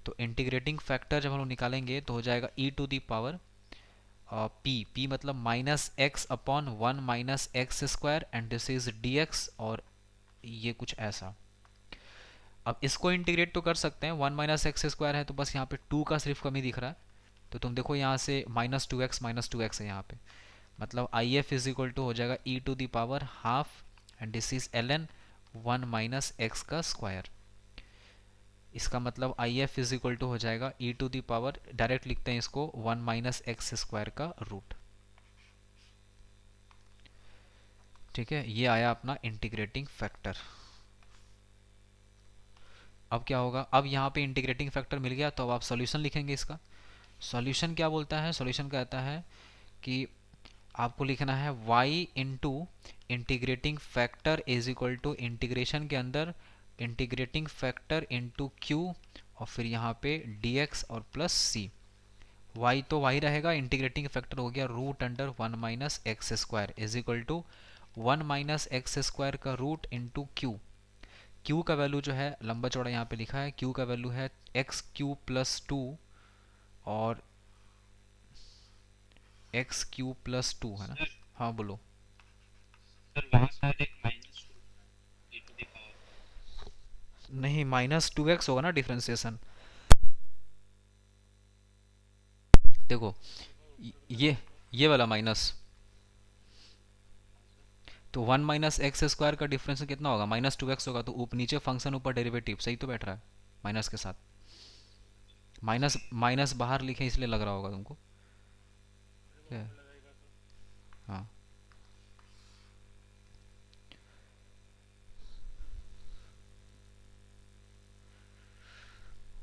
तो इंटीग्रेटिंग फैक्टर जब हम लोग निकालेंगे तो हो जाएगा e to the power p मतलब minus x upon 1 minus x square and this is dx और ये कुछ ऐसा। अब इसको इंटीग्रेट तो कर सकते हैं, 1 माइनस एक्स स्क्वायर है तो बस यहाँ पे 2 का सिर्फ कमी दिख रहा है, तो तुम देखो यहाँ से माइनस टू एक्स है यहाँ पे, मतलब I F is equal to हो जाएगा e to the power half and this is ln 1 minus x का स्क्वायर। इसका मतलब I F is equal to हो जाएगा e to the power, direct लिखते हैं इसको 1 माइनस एक्स स्क्वायर का रूट। ठीक है, ये आया अपना इंटीग्रेटिंग फैक्टर। अब क्या होगा, अब यहाँ पे इंटीग्रेटिंग फैक्टर मिल गया तो अब आप सॉल्यूशन लिखेंगे इसका। सॉल्यूशन क्या बोलता है, सॉल्यूशन कहता है कि आपको लिखना है y into integrating factor is equal to integration के अंदर इंटीग्रेटिंग फैक्टर इंटू क्यू और फिर यहाँ पे dx और प्लस c। y तो y रहेगा, इंटीग्रेटिंग फैक्टर हो गया root under 1 minus x square is equal to 1 minus x square का रूट इंटू क्यू। q का वैल्यू जो है लंबा चौड़ा यहाँ पे लिखा है, q का वैल्यू है एक्स क्यू प्लस 2 और एक्स क्यू प्लस 2 है ना। सर हाँ बोलो। सर वहाँ शायद एक minus e to the power. नहीं, माइनस 2x होगा ना डिफ्रेंसिएशन। देखो ये वाला माइनस, तो 1 माइनस एक्स स्क्वायर का डिफरेंस कितना होगा, -2x होगा, तो नीचे फंक्शन ऊपर डेरिवेटिव सही तो बैठ रहा है माइनस के साथ। माइनस माइनस बाहर लिखे इसलिए लग रहा होगा तुमको। क्या है? हाँ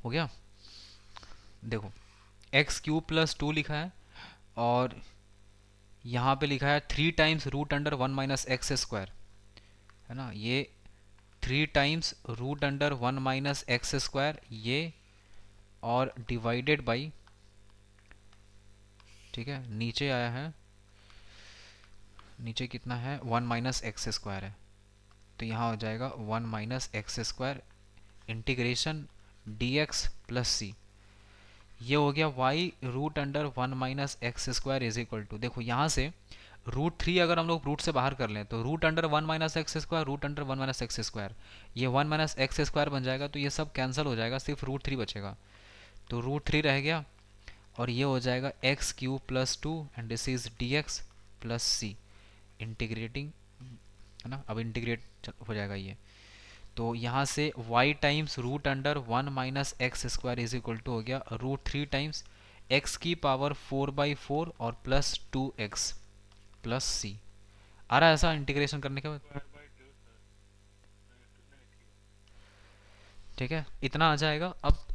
हो गया। देखो एक्स क्यूब प्लस 2 लिखा है और यहाँ पे लिखा है 3 times root under 1 minus x square, है ना, ये 3 times root under 1 minus x square ये और डिवाइडेड बाई, ठीक है, नीचे आया है, नीचे कितना है 1 माइनस एक्स स्क्वायर है, तो यहाँ हो जाएगा 1 minus x square integration dx plus c। ये हो गया y root under 1 minus x square is equal to, देखो यहाँ से √3 अगर हम लोग रूट से बाहर कर लें तो root under 1 minus x square root under 1 minus x square, ये 1 माइनस एक्स स्क्वायर बन जाएगा, तो ये सब कैंसिल हो जाएगा, सिर्फ √3 बचेगा, तो √3 रह गया और ये हो जाएगा x q plus 2 and this is dx plus c integrating, है ना, अब इंटीग्रेट हो जाएगा ये, तो यहाँ से y times root under 1 minus x square is equal to हो गया √3 टाइम्स x की पावर 4/4 और प्लस 2x प्लस सी। आ रहा है ऐसा इंटीग्रेशन करने के बाद, स्क्वायर बाय 2 सर, कितना लिखिए। ठीक है, इतना आ जाएगा। अब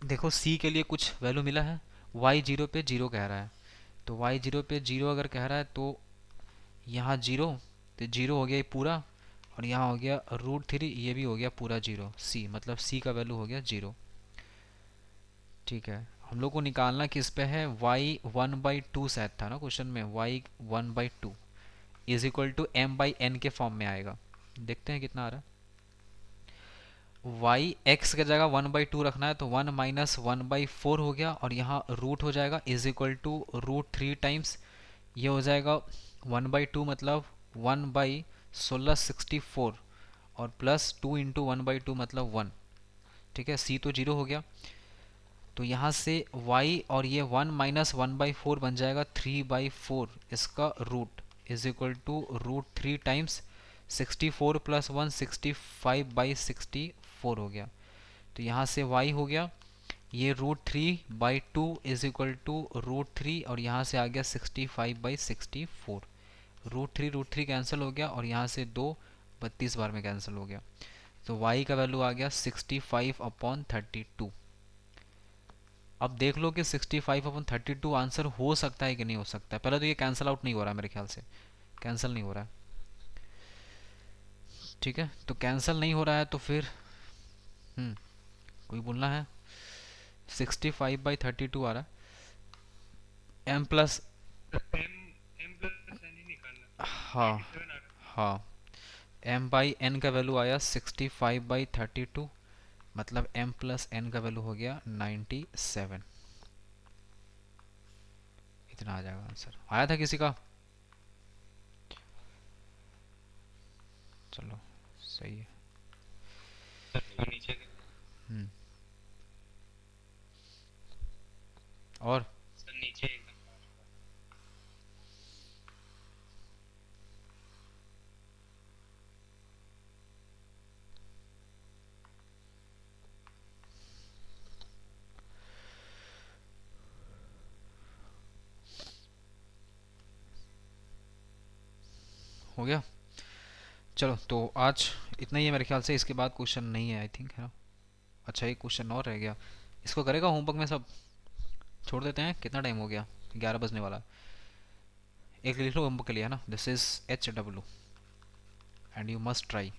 देखो c के लिए कुछ वैल्यू मिला है, y 0 पे 0 कह रहा है, तो y 0 पे 0 अगर कह रहा है तो यहाँ 0, तो 0 हो गया ये पूरा और यहाँ हो गया √3, ये भी हो गया पूरा 0, c मतलब c का वैल्यू हो गया 0। ठीक है, हम लोग को निकालना किस पे है, y 1/2 शायद था ना क्वेश्चन में, y 1/2 is equal to m by n के फॉर्म में आएगा। देखते हैं कितना आ रहा है। वाई एक्स के जगह 1/2 रखना है तो 1 माइनस 1/4 हो गया, और यहाँ रूट हो जाएगा इज इक्वल टू √3 टाइम्स ये हो जाएगा 1/2 मतलब 1/1664, और प्लस 2 इंटू 1/2 मतलब 1। ठीक है, सी तो 0 हो गया, तो यहाँ से y और ये 1 माइनस 1/4 बन जाएगा 3/4 इसका root is equal to √3 times 64 plus 1 65/64 हो गया। तो यहाँ से y हो गया ये √3/2 इज इक्वल टू √3, और यहाँ से आ गया 65/64। √3 कैंसिल हो गया, और यहाँ से 2 32 बार में कैंसिल हो गया, तो y का वैल्यू आ गया 65/32। अब देख लो कि 65/32 आंसर हो सकता है कि नहीं हो सकता है। पहले तो ये कैंसिल आउट नहीं हो रहा है, मेरे ख्याल से कैंसिल नहीं हो रहा है। ठीक है, तो कैंसिल नहीं हो रहा है तो फिर कोई बोलना है 65/32 आ रहा है। m plus m plus n ही निकालना, हाँ 97 आ रहा हाँ m बाई एन का वैल्यू आया 65/32, मतलब m प्लस एन का वैल्यू हो गया 97। इतना आ जाएगा आंसर। आया था किसी का? चलो सही है। सर नीचे के हम्म और सर नीचे एकदम हो गया। चलो तो आज इतना ही है मेरे ख्याल से, इसके बाद क्वेश्चन नहीं है आई थिंक, है ना? अच्छा एक क्वेश्चन और रह गया, इसको करेगा होमवर्क में सब? छोड़ देते हैं, कितना टाइम हो गया? 11 बजने वाला है। एक लिख लो होमवर्क के लिए, है ना? This is HW and you must try.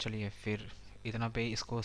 चलिए फिर इतना पे इसको